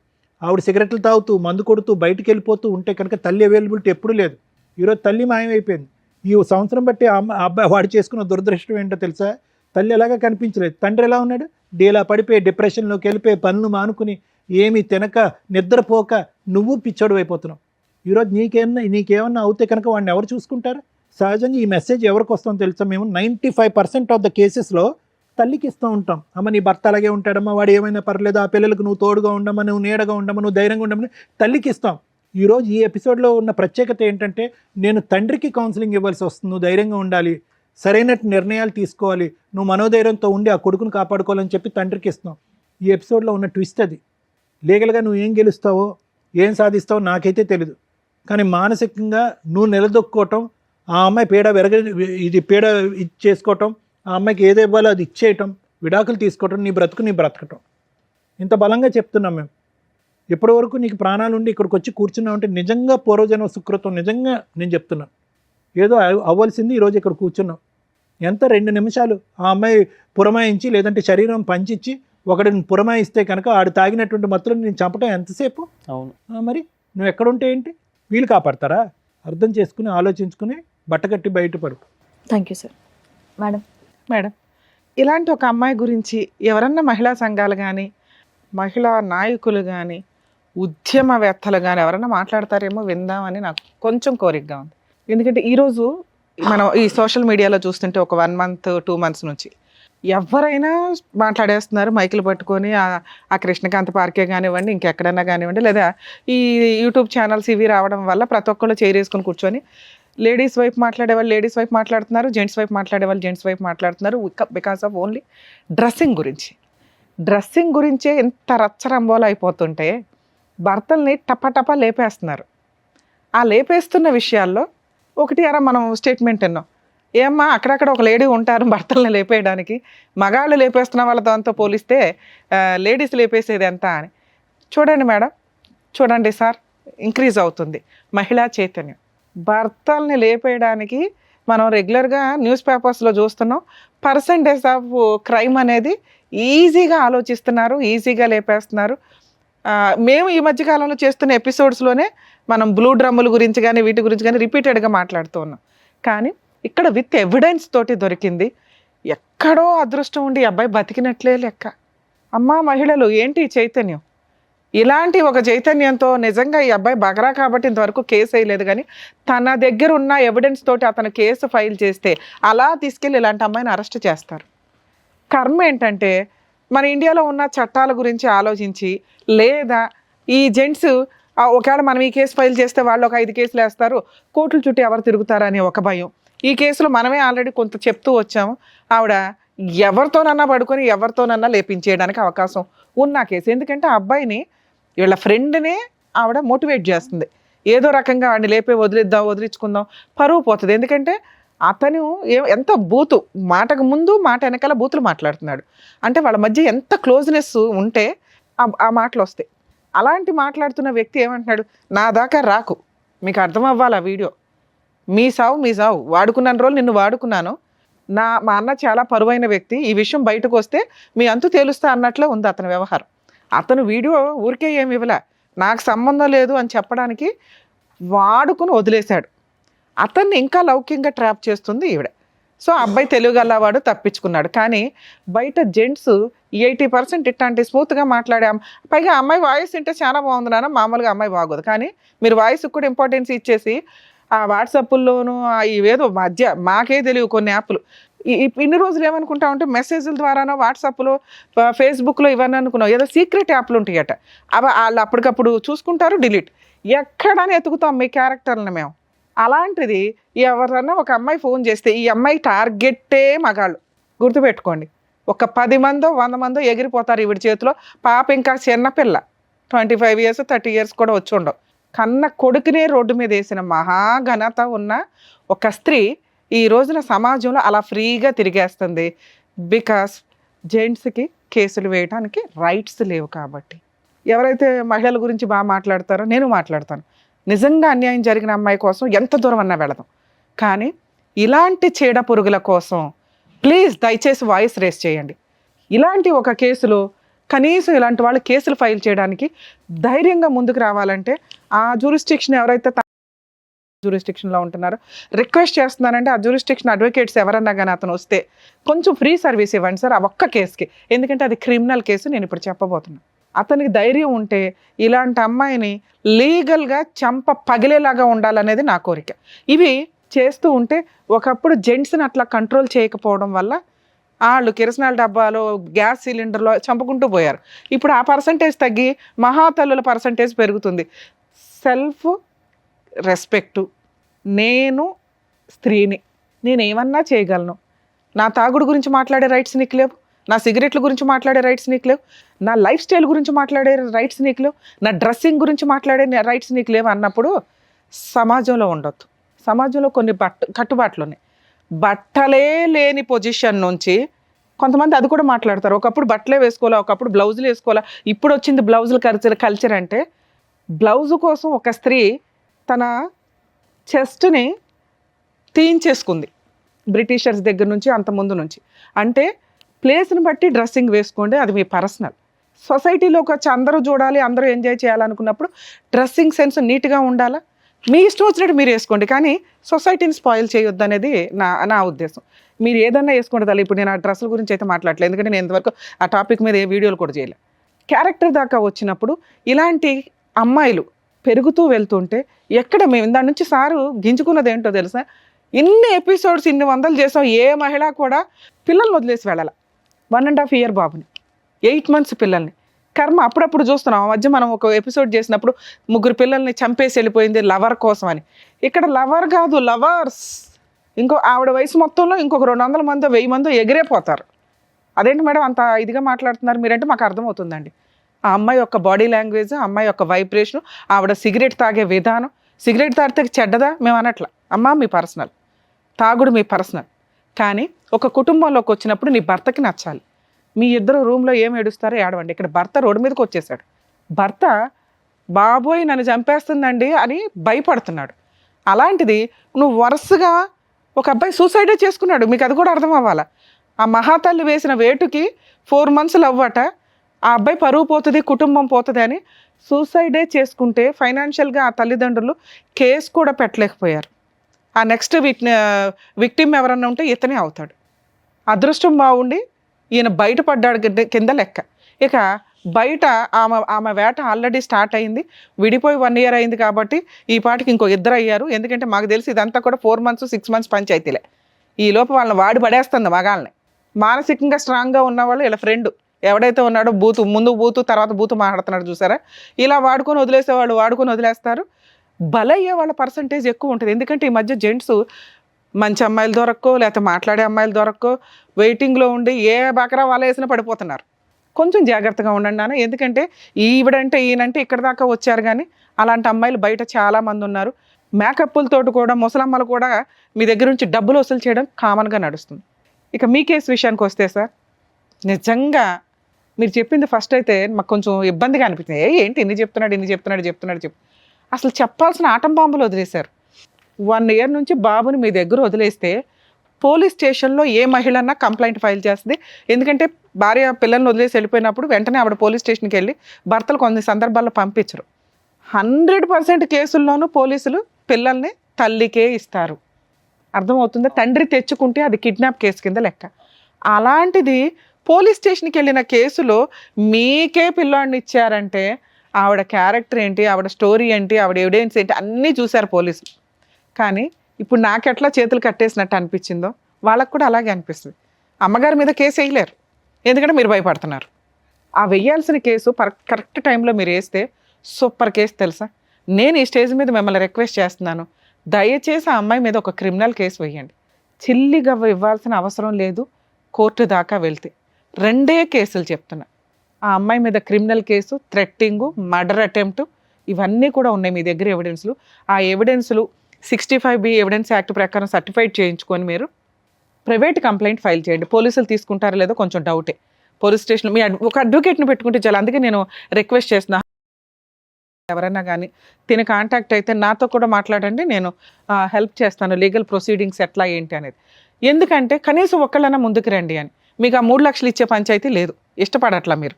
ఆవిడ సిగరెట్లు తాగుతూ మందు కొడుతూ బయటికి వెళ్ళిపోతూ ఉంటే కనుక తల్లి అవైలబిలిటీ ఎప్పుడు లేదు. ఈరోజు తల్లి మాయమైపోయింది. ఈ సంవత్సరం బట్టి అబ్బాయి వాడు చేసుకున్న దురదృష్టం ఏంటో తెలుసా, తల్లి ఎలాగా కనిపించలేదు, తండ్రి ఎలా ఉన్నాడు, డీలా పడిపోయి డిప్రెషన్లోకి వెళ్ళిపోయి పనులు మానుకుని ఏమీ తినక నిద్రపోక నువ్వు పిచ్చోడు అయిపోతున్నావు. ఈరోజు నీకేమన్నా అవుతే కనుక వాడిని ఎవరు చూసుకుంటారు? సహజంగా ఈ మెసేజ్ ఎవరికి వస్తుందో తెలుసా, మేము 95% ఆఫ్ ద కేసెస్లో తల్లికి ఇస్తూ ఉంటాం. అమ్మ నీ భర్త అలాగే ఉంటాడమ్మా, వాడు ఏమైనా పర్లేదు, ఆ పిల్లలకు నువ్వు తోడుగా ఉండమ్మా, నువ్వు నీడగా ఉండమ్మా, నువ్వు ధైర్యంగా ఉండమని తల్లికి ఇస్తాం. ఈరోజు ఈ ఎపిసోడ్లో ఉన్న ప్రత్యేకత ఏంటంటే నేను తండ్రికి కౌన్సిలింగ్ ఇవ్వాల్సి వస్తుంది. నువ్వు ధైర్యంగా ఉండాలి, సరైన నిర్ణయాలు తీసుకోవాలి, నువ్వు మనోధైర్యంతో ఉండి ఆ కొడుకును కాపాడుకోవాలని చెప్పి తండ్రికి ఇస్తాం. ఈ ఎపిసోడ్లో ఉన్న ట్విస్ట్ అది. లీగల్గా నువ్వు ఏం గెలుస్తావో ఏం సాధిస్తావో నాకైతే తెలీదు, కానీ మానసికంగా నువ్వు నిలదొక్కోవటం, ఆ అమ్మాయి పీడ చేసుకోవటం, ఆ అమ్మాయికి ఏది ఇవ్వాలో అది ఇచ్చేయటం, విడాకులు తీసుకోవటం, నీ బ్రతకటం. ఇంత బలంగా చెప్తున్నాం మేము. ఎప్పటి వరకు నీకు ప్రాణాలు ఉండి ఇక్కడికి వచ్చి కూర్చున్నావు అంటే నిజంగా పూర్వజన్మ సుకృతం. నిజంగా నేను చెప్తున్నాను, ఏదో అవ్వాల్సింది ఈరోజు ఇక్కడ కూర్చున్నాం. ఎంత 2 నిమిషాలు ఆ అమ్మాయి పురమాయించి లేదంటే శరీరం పంచిచ్చి ఒకడిని పురమాయిస్తే కనుక ఆడు తాగినటువంటి మత్తులను నేను చంపటం ఎంతసేపు? అవును. మరి నువ్వు ఎక్కడుంటే ఏంటి? వీళ్ళు కాపాడతారా? అర్థం చేసుకుని ఆలోచించుకుని బట్టకట్టి బయటపడు. Thank you sir. Madam. Madam, ఇలాంటి ఒక అమ్మాయి గురించి ఎవరన్నా మహిళా సంఘాలు కానీ మహిళా నాయకులు కానీ ఉద్యమవేత్తలు కానీ ఎవరన్నా మాట్లాడతారేమో విందామని నాకు కొంచెం కోరికగా ఉంది. ఎందుకంటే ఈరోజు మనం ఈ సోషల్ మీడియాలో చూస్తుంటే ఒక 1 month 2 months నుంచి ఎవరైనా మాట్లాడేస్తున్నారు మైకులు పట్టుకొని. ఆ కృష్ణకాంత్ పార్కే కానివ్వండి, ఇంకెక్కడైనా కానివ్వండి, లేదా ఈ యూట్యూబ్ ఛానల్స్ ఇవి రావడం వల్ల ప్రతి ఒక్కళ్ళు చేరేసుకొని కూర్చొని లేడీస్ వైపు మాట్లాడేవాళ్ళు లేడీస్ వైపు మాట్లాడుతున్నారు, జెంట్స్ వైపు మాట్లాడేవాళ్ళు జెంట్స్ వైపు మాట్లాడుతున్నారు. బికాస్ ఆఫ్ ఓన్లీ డ్రెస్సింగ్ గురించే ఎంత రచ్చరంబోలు అయిపోతుంటే భర్తల్ని టపటపా లేపేస్తున్నారు. ఆ లేపేస్తున్న విషయాల్లో ఒకటి అరా మనం స్టేట్మెంట్ విన్నాం, ఏమ్మా అక్కడక్కడ ఒక లేడీ ఉంటారు భర్తల్ని లేపేయడానికి, మగాళ్ళు లేపేస్తున్న వాళ్ళ దాంతో పోలిస్తే లేడీస్ లేపేసేది ఎంత అని. చూడండి మేడం, చూడండి సార్, ఇంక్రీజ్ అవుతుంది మహిళా చైతన్యం. భర్తల్ని లేపేయడానికి మనం రెగ్యులర్గా న్యూస్ పేపర్స్లో చూస్తున్నాం. పర్సంటేజ్ ఆఫ్ క్రైమ్ అనేది ఈజీగా ఆలోచిస్తున్నారు, ఈజీగా లేపేస్తున్నారు. మేము ఈ మధ్యకాలంలో చేస్తున్న ఎపిసోడ్స్లోనే మనం బ్లూ డ్రమ్ముల గురించి కానీ వీటి గురించి కానీ రిపీటెడ్గా మాట్లాడుతూ ఉన్నాం. కానీ ఇక్కడ విత్ ఎవిడెన్స్ తోటి దొరికింది. ఎక్కడో అదృష్టం ఉండి అబ్బాయి బతికినట్లే లెక్క. అమ్మా మహిళలు ఏంటి చైతన్యం? ఇలాంటి ఒక చైతన్యంతో నిజంగా ఈ అబ్బాయి బగరా కాబట్టి ఇంతవరకు కేసు వేయలేదు, కానీ తన దగ్గర ఉన్న ఎవిడెన్స్ తోటి అతను కేసు ఫైల్ చేస్తే అలా తీసుకెళ్ళి ఇలాంటి అమ్మాయిని అరెస్ట్ చేస్తారు. కర్మ ఏంటంటే మన ఇండియాలో ఉన్న చట్టాల గురించి ఆలోచించి, లేదా ఈ జెంట్స్ ఒకవేళ మనం ఈ కేసు ఫైల్ చేస్తే వాళ్ళు ఒక 5 కేసులు వేస్తారు, కోర్టుల చుట్టూ ఎవరు తిరుగుతారని ఒక భయం. ఈ కేసులో మనమే ఆల్రెడీ కొంత చెప్తూ వచ్చాము. ఆవిడ ఎవరితోనన్నా పడుకొని ఎవరితోనన్నా లేపించేయడానికి అవకాశం ఉన్న కేసు. ఎందుకంటే ఆ అబ్బాయిని వీళ్ళ ఫ్రెండ్నే ఆవిడ మోటివేట్ చేస్తుంది, ఏదో రకంగా వాడిని లేపే వదిలించుకుందాం, పరువు పోతుంది. ఎందుకంటే అతను ఎంత బూతు, మాటకు ముందు మాట వెనకాల బూతులు మాట్లాడుతున్నాడు. అంటే వాళ్ళ మధ్య ఎంత క్లోజ్నెస్ ఉంటే ఆ మాటలు వస్తాయి. అలాంటి మాట్లాడుతున్న వ్యక్తి ఏమంటున్నాడు, నా దాకా రాకు, మీకు అర్థం అవ్వాలి ఆ వీడియో, మీ సావు వాడుకున్నాను రోజులు నిన్ను వాడుకున్నాను, మా అన్న చాలా పరువైన వ్యక్తి, ఈ విషయం బయటకు వస్తే మీ అంతు తేలుస్తా అన్నట్లే ఉంది అతని వ్యవహారం. అతను వీడియో ఊరికే ఏమి ఇవ్వలే, నాకు సంబంధం లేదు అని చెప్పడానికి వాడుకుని వదిలేశాడు. అతన్ని ఇంకా లౌక్యంగా ట్రాప్ చేస్తుంది ఈవిడ. సో అబ్బాయి తెలుగుగలవాడు, తప్పించుకున్నాడు. కానీ బయట జెంట్స్ 80% ఇట్లాంటి స్మూత్గా మాట్లాడాం. పైగా అమ్మాయి వాయిస్ వింటే చాలా బాగుంది నాన్న, మామూలుగా అమ్మాయి బాగోదు. కానీ మీరు వాయిస్కి కూడా ఇంపార్టెన్స్ ఇచ్చేసి ఆ వాట్సాప్ల్లోనూ ఇవేదో మధ్య మాకే తెలియవు కొన్ని యాప్లు. ఇన్ని రోజులు ఏమనుకుంటా ఉంటే మెసేజ్ల ద్వారానో వాట్సాప్లో ఫేస్బుక్లో ఇవన్నీ అనుకున్నాం, ఏదో సీక్రెట్ యాప్లు ఉంటాయట, అవి వాళ్ళు అప్పటికప్పుడు చూసుకుంటారు, డిలీట్. ఎక్కడని ఎతుకుతాం మీ క్యారెక్టర్ని మేము. అలాంటిది ఎవరన్నా ఒక అమ్మాయి ఫోన్ చేస్తే ఈ అమ్మాయి టార్గెట్టే మగాళ్ళు, గుర్తుపెట్టుకోండి. ఒక 10 మందో 100 మందో ఎగిరిపోతారు ఈవిడ చేతిలో. పాప ఇంకా చిన్నపిల్ల, 25 years 30 years కూడా వచ్చి ఉండవు. కన్న కొడుకునే రోడ్డు మీద వేసిన మహాఘనత ఉన్న ఒక స్త్రీ ఈ రోజున సమాజంలో అలా ఫ్రీగా తిరిగేస్తుంది. బికాస్ జెంట్స్కి కేసులు వేయడానికి రైట్స్ లేవు కాబట్టి. ఎవరైతే మహిళల గురించి బాగా మాట్లాడతారో నేను మాట్లాడతాను. నిజంగా అన్యాయం జరిగిన అమ్మాయి కోసం ఎంత దూరం అన్నా వెళదాం. కానీ ఇలాంటి చీడ పురుగుల కోసం ప్లీజ్ దయచేసి వాయిస్ రేస్ చేయండి. ఇలాంటి ఒక కేసులో కనీసం ఇలాంటి వాళ్ళు కేసులు ఫైల్ చేయడానికి ధైర్యంగా ముందుకు రావాలంటే ఆ జ్యూరిస్డిక్షన్ ఎవరైతే జ్యూరిస్డిక్షన్లో ఉంటున్నారో రిక్వెస్ట్ చేస్తున్నానంటే ఆ జ్యూరిస్డిక్షన్ అడ్వకేట్స్ ఎవరన్నా కానీ అతను వస్తే కొంచెం ఫ్రీ సర్వీస్ ఇవ్వండి సార్ ఆ ఒక్క కేసుకి. ఎందుకంటే అది క్రిమినల్ కేసు, నేను ఇప్పుడు చెప్పబోతున్నాను. అతనికి ధైర్యం ఉంటే ఇలాంటి అమ్మాయిని లీగల్గా చంప పగిలేలాగా ఉండాలనేది నా కోరిక. ఇవి చేస్తూ ఉంటే ఒకప్పుడు జెంట్స్ని అట్లా కంట్రోల్ చేయకపోవడం వల్ల వాళ్ళు కిరసనాల డబ్బాలో గ్యాస్ సిలిండర్లో చంపుకుంటూ పోయారు. ఇప్పుడు ఆ పర్సంటేజ్ తగ్గి మహాతల్లుల పర్సంటేజ్ పెరుగుతుంది. సెల్ఫ్ రెస్పెక్టు, నేను స్త్రీని, నేనేమన్నా చేయగలను, నా తాగుడు గురించి మాట్లాడే రైట్స్ నీకు లేవు, నా సిగరెట్ల గురించి మాట్లాడే రైట్స్ నీకు లేవు, నా లైఫ్ స్టైల్ గురించి మాట్లాడే రైట్స్ నీకు లేవు, నా డ్రెస్సింగ్ గురించి మాట్లాడే రైట్స్ నీకు లేవు అన్నప్పుడు సమాజంలో ఉండొద్దు. సమాజంలో కొన్ని కట్టుబాట్లు ఉన్నాయి. బట్టలే లేని పొజిషన్ నుంచి కొంతమంది అది కూడా మాట్లాడతారు. ఒకప్పుడు బట్టలే వేసుకోవాలా, ఒకప్పుడు బ్లౌజులు వేసుకోవాలా, ఇప్పుడు వచ్చింది బ్లౌజులు కల్చర్ అంటే బ్లౌజు కోసం ఒక స్త్రీ తన చెస్ట్ని తీయించేసుకుంది బ్రిటిషర్స్ దగ్గర నుంచి, అంత ముందు నుంచి. అంటే ప్లేస్ని బట్టి డ్రెస్సింగ్ వేసుకోండి, అది మీ పర్సనల్. సొసైటీలోకి వచ్చి అందరూ చూడాలి, అందరూ ఎంజాయ్ చేయాలనుకున్నప్పుడు డ్రెస్సింగ్ సెన్స్ నీట్గా ఉండాలా. మీ ఇష్టం వచ్చినట్టు మీరు వేసుకోండి, కానీ సొసైటీని స్పాయిల్ చేయొద్దు అనేది నా ఉద్దేశం. మీరు ఏదన్నా వేసుకోండి తల్లి. ఇప్పుడు నేను ఆ డ్రెస్సుల గురించి అయితే మాట్లాడలేదు, ఎందుకంటే నేను ఇంతవరకు ఆ టాపిక్ మీద ఏ వీడియోలు కూడా చేయలేదు. క్యారెక్టర్ దాకా వచ్చినప్పుడు ఇలాంటి అమ్మాయిలు పెరుగుతూ వెళ్తుంటే ఎక్కడ మేము దాని నుంచి సారు గింజుకున్నది ఏంటో తెలుసా, ఇన్ని ఎపిసోడ్స్ ఇన్ని వందలు చేసాం, ఏ మహిళ కూడా పిల్లల్ని వదిలేసి వెళ్ళాలి. 1.5 year బాబుని, 8 months పిల్లల్ని. కర్మ అప్పుడప్పుడు చూస్తున్నాం. ఆ మధ్య మనం ఒక ఎపిసోడ్ చేసినప్పుడు 3 పిల్లల్ని చంపేసి వెళ్ళిపోయింది లవర్ కోసం అని. ఇక్కడ లవర్ కాదు, లవర్స్. ఇంకో ఆవిడ వయసు మొత్తంలో ఇంకొక 200 మందో 1000 మందో ఎగిరేపోతారు. అదేంటి మేడం అంత ఇదిగా మాట్లాడుతున్నారు మీరంటే మాకు అర్థమవుతుందండి. ఆ అమ్మాయి యొక్క బాడీ లాంగ్వేజ్, ఆ అమ్మాయి యొక్క వైబ్రేషన్, ఆవిడ సిగరెట్ తాగే విధానం. సిగరెట్ తాగితే చెడ్డదా మేము అనట్లా, అమ్మా మీ పర్సనల్, తాగుడు మీ పర్సనల్. కానీ ఒక కుటుంబంలోకి వచ్చినప్పుడు నీ భర్తకి నచ్చాలి. మీ ఇద్దరు రూమ్లో ఏం ఏడుస్తారో ఏడవండి. ఇక్కడ భర్త రోడ్డు మీదకి వచ్చేసాడు. భర్త బాబోయ్ నన్ను చంపేస్తుందండి అని భయపడుతున్నాడు. అలాంటిది నువ్వు వరుసగా ఒక అబ్బాయి సూసైడే చేసుకున్నాడు, మీకు అది కూడా అర్థం అవ్వాలా. ఆ మహాతల్లి వేసిన వేటుకి 4 months అవ్వట, ఆ అబ్బాయి పరువు పోతుంది, కుటుంబం పోతుంది అని సూసైడే చేసుకుంటే ఫైనాన్షియల్గా ఆ తల్లిదండ్రులు కేసు కూడా పెట్టలేకపోయారు. ఆ నెక్స్ట్ విక్టిమ్ ఎవరన్నా ఉంటే ఇతనే అవుతాడు. అదృష్టం బాగుండి ఈయన బయటపడ్డాడు కింద లెక్క. ఇక బయట ఆమె వేట ఆల్రెడీ స్టార్ట్ అయింది. విడిపోయి 1 year అయింది కాబట్టి ఈ పాటికి ఇంకో 2 అయ్యారు. ఎందుకంటే మాకు తెలిసి ఇదంతా కూడా 4 months 6 months పంచాయతీలే. ఈ లోపు వాళ్ళని వాడి పడేస్తుంది మగాళ్ళని. మానసికంగా స్ట్రాంగ్గా ఉన్నవాళ్ళు ఇలా ఫ్రెండ్ ఎవడైతే ఉన్నాడో ముందు బూతు తర్వాత బూతు మాట్లాడుతున్నాడు చూసారా, ఇలా వాడుకొని వదిలేసేవాళ్ళు వాడుకొని వదిలేస్తారు. బలయ్యే వాళ్ళ పర్సంటేజ్ ఎక్కువ ఉంటుంది. ఎందుకంటే ఈ మధ్య జెంట్స్ మంచి అమ్మాయిలు దొరక్కో, లేకపోతే మాట్లాడే అమ్మాయిలు దొరక్కో, వెయిటింగ్లో ఉండి ఏ బకరా వాళ్ళు వేసినా పడిపోతున్నారు. కొంచెం జాగ్రత్తగా ఉండండి నాన్న. ఎందుకంటే ఈవిడంటే ఈయనంటే ఇక్కడ దాకా వచ్చారు, కానీ అలాంటి అమ్మాయిలు బయట చాలామంది ఉన్నారు. మేకప్పులతోటి కూడా ముసలమ్మలు కూడా మీ దగ్గర నుంచి డబ్బులు వసూలు చేయడం కామన్గా నడుస్తుంది. ఇక మీ కేసు విషయానికి వస్తే సార్, నిజంగా మీరు చెప్పింది ఫస్ట్ అయితే మాకు కొంచెం ఇబ్బందిగా అనిపించింది. ఏంటి ఇన్ని చెప్తున్నాడు అసలు చెప్పాల్సిన ఆటం బాంబులు వదిలేశారు. 1 year నుంచి బాబుని మీ దగ్గర వదిలేస్తే పోలీస్ స్టేషన్లో ఏ మహిళన్నా కంప్లైంట్ ఫైల్ చేస్తుంది. ఎందుకంటే భార్య పిల్లల్ని వదిలేసి వెళ్ళిపోయినప్పుడు వెంటనే ఆవిడ పోలీస్ స్టేషన్కి వెళ్ళి భర్తలు కొన్ని సందర్భాల్లో పంపించరు. 100% కేసుల్లోనూ పోలీసులు పిల్లల్ని తల్లికే ఇస్తారు. అర్థమవుతుందా? తండ్రి తెచ్చుకుంటే అది కిడ్నాప్ కేసు కింద లెక్క. అలాంటిది పోలీస్ స్టేషన్కి వెళ్ళిన కేసులో మీకే పిల్లాడిని ఇచ్చారంటే ఆవిడ క్యారెక్టర్ ఏంటి, ఆవిడ స్టోరీ ఏంటి, ఆవిడ ఎవిడెన్స్ ఏంటి అన్నీ చూశారు పోలీసులు. కానీ ఇప్పుడు నాకెట్లా చేతులు కట్టేసినట్టు అనిపించిందో వాళ్ళకు కూడా అలాగే అనిపిస్తుంది. అమ్మగారి మీద కేసు వేయలేరు, ఎందుకంటే మీరు భయపడుతున్నారు. ఆ వెయ్యాల్సిన కేసు కరెక్ట్ టైంలో మీరు వేస్తే సూపర్ కేసు తెలుసా. నేను ఈ స్టేజ్ మీద మిమ్మల్ని రిక్వెస్ట్ చేస్తున్నాను, దయచేసి ఆ అమ్మాయి మీద ఒక క్రిమినల్ కేసు వేయండి. చిల్లిగా ఇవ్వాల్సిన అవసరం లేదు. కోర్టు దాకా వెళ్తే 2 కేసులు చెప్తున్నా. ఆ అమ్మాయి మీద క్రిమినల్ కేసు, థ్రెట్టింగు, మర్డర్ అటెంప్ట్, ఇవన్నీ కూడా ఉన్నాయి మీ దగ్గర ఎవిడెన్స్లు. ఆ ఎవిడెన్స్లు 65B ఎవిడెన్స్ యాక్ట్ ప్రకారం సర్టిఫైడ్ చేయించుకొని మీరు ప్రైవేట్ కంప్లైంట్ ఫైల్ చేయండి. పోలీసులు తీసుకుంటారో లేదో కొంచెం డౌటే. పోలీస్ స్టేషన్ మీ ఒక అడ్వకేట్ని పెట్టుకుంటే చాలా. అందుకే నేను రిక్వెస్ట్ చేస్తున్నా, ఎవరైనా కానీ తిని కాంటాక్ట్ అయితే నాతో కూడా మాట్లాడండి, నేను హెల్ప్ చేస్తాను లీగల్ ప్రొసీడింగ్స్ ఎట్లా ఏంటి అనేది. ఎందుకంటే కనీసం ఒక్కళ్ళైనా ముందుకు రండి అని. మీకు ఆ 3 లక్షలు ఇచ్చే పంచాయతీ లేదు, ఇష్టపడట్లా మీరు.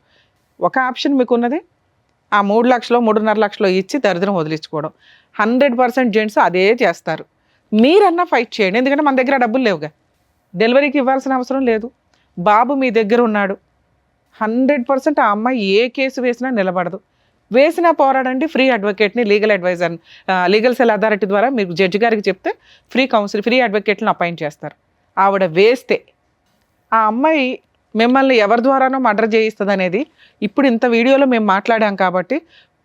ఒక ఆప్షన్ మీకు ఉన్నది, ఆ 3 లక్షలు 3.5 లక్షలు ఇచ్చి దరిద్రం వదిలించుకోవడం. 100% జెంట్స్ అదే చేస్తారు. మీరన్నా ఫైట్ చేయండి, ఎందుకంటే మన దగ్గర డబ్బులు లేవుగా, డెలివరీకి ఇవ్వాల్సిన అవసరం లేదు. బాబు మీ దగ్గర ఉన్నాడు. 100% ఆ అమ్మాయి ఏ కేసు వేసినా నిలబడదు. వేసినా పోరాడండి. ఫ్రీ అడ్వకేట్ని, legal adviser, legal cell authority ద్వారా మీరు జడ్జి గారికి చెప్తే ఫ్రీ కౌన్సిల్, ఫ్రీ అడ్వకేట్లను అపాయింట్ చేస్తారు. ఆవిడ వేస్తే ఆ అమ్మాయి మిమ్మల్ని ఎవరి ద్వారానో మర్డర్ చేయిస్తుంది అనేది ఇప్పుడు ఇంత వీడియోలో మేము మాట్లాడాం కాబట్టి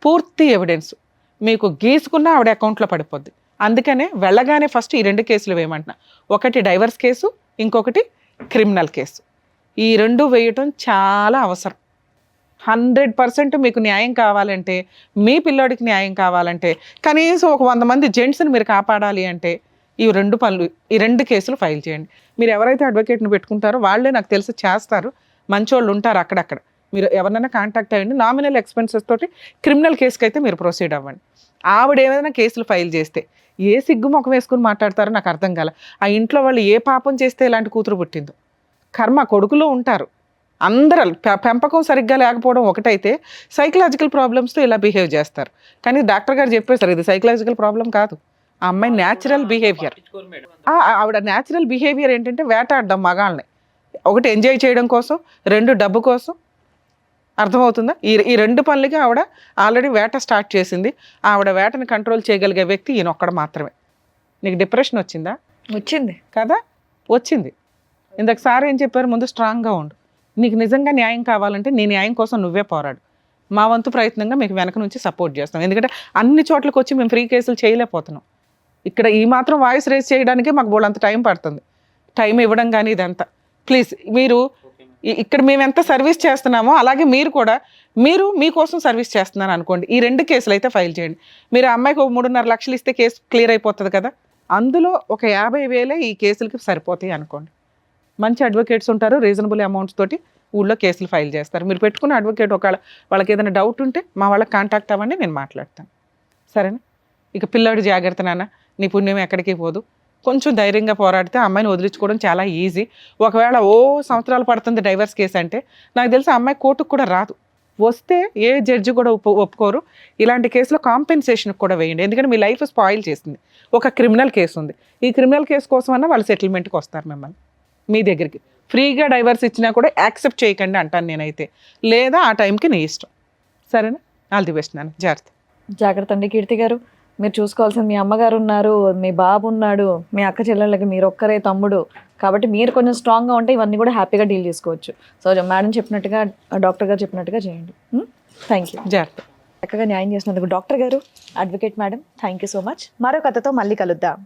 పూర్తి ఎవిడెన్స్ మీకు గీసుకున్న ఆవిడ అకౌంట్లో పడిపోద్ది. అందుకనే వెళ్ళగానే ఫస్ట్ ఈ 2 కేసులు వేయమంటున్నా. ఒకటి డైవర్స్ కేసు, ఇంకొకటి క్రిమినల్ కేసు. ఈ 2 వేయటం చాలా అవసరం. 100% మీకు న్యాయం కావాలంటే, మీ పిల్లోడికి న్యాయం కావాలంటే, కనీసం ఒక 100 మంది జెంట్స్ని మీరు కాపాడాలి అంటే ఈ 2 పనులు, ఈ 2 కేసులు ఫైల్ చేయండి. మీరు ఎవరైతే అడ్వకేట్ని పెట్టుకుంటారో వాళ్ళే నాకు తెలిసి చేస్తారు, మంచోళ్ళు ఉంటారు అక్కడక్కడ. మీరు ఎవరినైనా కాంటాక్ట్ అయ్యండి. నామినల్ ఎక్స్పెన్సెస్ తోటి క్రిమినల్ కేసుకి అయితే మీరు ప్రొసీడ్ అవ్వండి. ఆవిడ ఏదైనా కేసులు ఫైల్ చేస్తే ఏ సిగ్గు ముఖం వేసుకుని మాట్లాడతారో నాకు అర్థం కాల. ఆ ఇంట్లో వాళ్ళు ఏ పాపం చేస్తే ఇలాంటి కూతురు పుట్టిందో. కర్మ కొడుకులో ఉంటారు, అందరూ పెంపకం సరిగ్గా లేకపోవడం ఒకటైతే సైకలాజికల్ ప్రాబ్లమ్స్తో ఇలా బిహేవ్ చేస్తారు. కానీ డాక్టర్ గారు చెప్పేశారు ఇది సైకలాజికల్ ప్రాబ్లం కాదు, ఆ అమ్మాయి న్యాచురల్ బిహేవియర్. ఆవిడ న్యాచురల్ బిహేవియర్ ఏంటంటే వేటాడడం మగాళ్ళని. ఒకటి ఎంజాయ్ చేయడం కోసం, రెండు డబ్బు కోసం. అర్థమవుతుందా? ఈ రెండు పనులకి ఆవిడ ఆల్రెడీ వేట స్టార్ట్ చేసింది. ఆవిడ వేటని కంట్రోల్ చేయగలిగే వ్యక్తి ఈయన ఒక్కడు మాత్రమే. నీకు డిప్రెషన్ వచ్చిందా? వచ్చింది కదా, వచ్చింది. ఇందాక సార్ ఏం చెప్పారు, ముందు స్ట్రాంగ్గా ఉండు. నీకు నిజంగా న్యాయం కావాలంటే నీ న్యాయం కోసం నువ్వే పోరాడు. మా వంతు ప్రయత్నంగా మీకు వెనక నుంచి సపోర్ట్ చేస్తాం. ఎందుకంటే అన్ని చోట్లకి వచ్చి మేము ఫ్రీ కేసులు చేయలేకపోతున్నాం. ఇక్కడ ఈ మాత్రం వాయిస్ రేస్ చేయడానికే మాకు బోళ్ళంత టైం పడుతుంది. టైం ఇవ్వడం కానీ ఇదంతా. ప్లీజ్ మీరు ఇక్కడ మేము ఎంత సర్వీస్ చేస్తున్నామో అలాగే మీరు కూడా మీకోసం సర్వీస్ చేస్తున్నారు అనుకోండి. ఈ 2 కేసులు అయితే ఫైల్ చేయండి. మీరు ఆ అమ్మాయికి 3.5 లక్షలు ఇస్తే కేసు క్లియర్ అయిపోతుంది కదా. అందులో ఒక 50,000 ఈ కేసులకి సరిపోతాయి అనుకోండి. మంచి అడ్వకేట్స్ ఉంటారు, రీజనబుల్ అమౌంట్స్ తోటి ఊళ్ళో కేసులు ఫైల్ చేస్తారు. మీరు పెట్టుకున్న అడ్వకేట్ ఒకవేళ వాళ్ళకి ఏదైనా డౌట్ ఉంటే మా వాళ్ళకి కాంటాక్ట్ అవ్వండి, నేను మాట్లాడతాను. సరేనా? ఇక పిల్లాడు జాగ్రత్త నాన్న, నీ పుణ్యం ఎక్కడికి పోదు. కొంచెం ధైర్యంగా పోరాడితే అమ్మాయిని వదిలించుకోవడం చాలా ఈజీ. ఒకవేళ సంవత్సరాలు పడుతుంది డైవర్స్ కేసు అంటే, నాకు తెలిసి ఆ అమ్మాయి కోర్టుకు కూడా రాదు. వస్తే ఏ జడ్జి కూడా ఒప్పుకోరు. ఇలాంటి కేసులో కాంపెన్సేషన్కి కూడా వేయండి. ఎందుకంటే మీ లైఫ్ స్పాయిల్ చేసింది. ఒక క్రిమినల్ కేసు ఉంది. ఈ క్రిమినల్ కేసు కోసమన్నా వాళ్ళు సెటిల్మెంట్కి వస్తారు మిమ్మల్ని మీ దగ్గరికి. ఫ్రీగా డైవర్స్ ఇచ్చినా కూడా యాక్సెప్ట్ చేయకండి అంటాను నేనైతే. లేదా ఆ టైంకి నీ ఇష్టం. సరేనా? ఆల్ ది బెస్ట్ నాన్న, జాగ్రత్త. జాగ్రత్త అండి. కీర్తి గారు, మీరు చూసుకోవాల్సింది మీ అమ్మగారు ఉన్నారు, మీ బాబు ఉన్నాడు, మీ అక్క చెల్లెళ్ళకి మీరు ఒక్కరే తమ్ముడు. కాబట్టి మీరు కొంచెం స్ట్రాంగ్గా ఉంటే ఇవన్నీ కూడా హ్యాపీగా డీల్ చేసుకోవచ్చు. సో మేడం చెప్పినట్టుగా, డాక్టర్ గారు చెప్పినట్టుగా చేయండి. Thank you. జాగ్రత్త. చక్కగా న్యాయం చేసినందుకు డాక్టర్ గారు, advocate madam, thank you so much. మరో కథతో మళ్ళీ కలుద్దాం.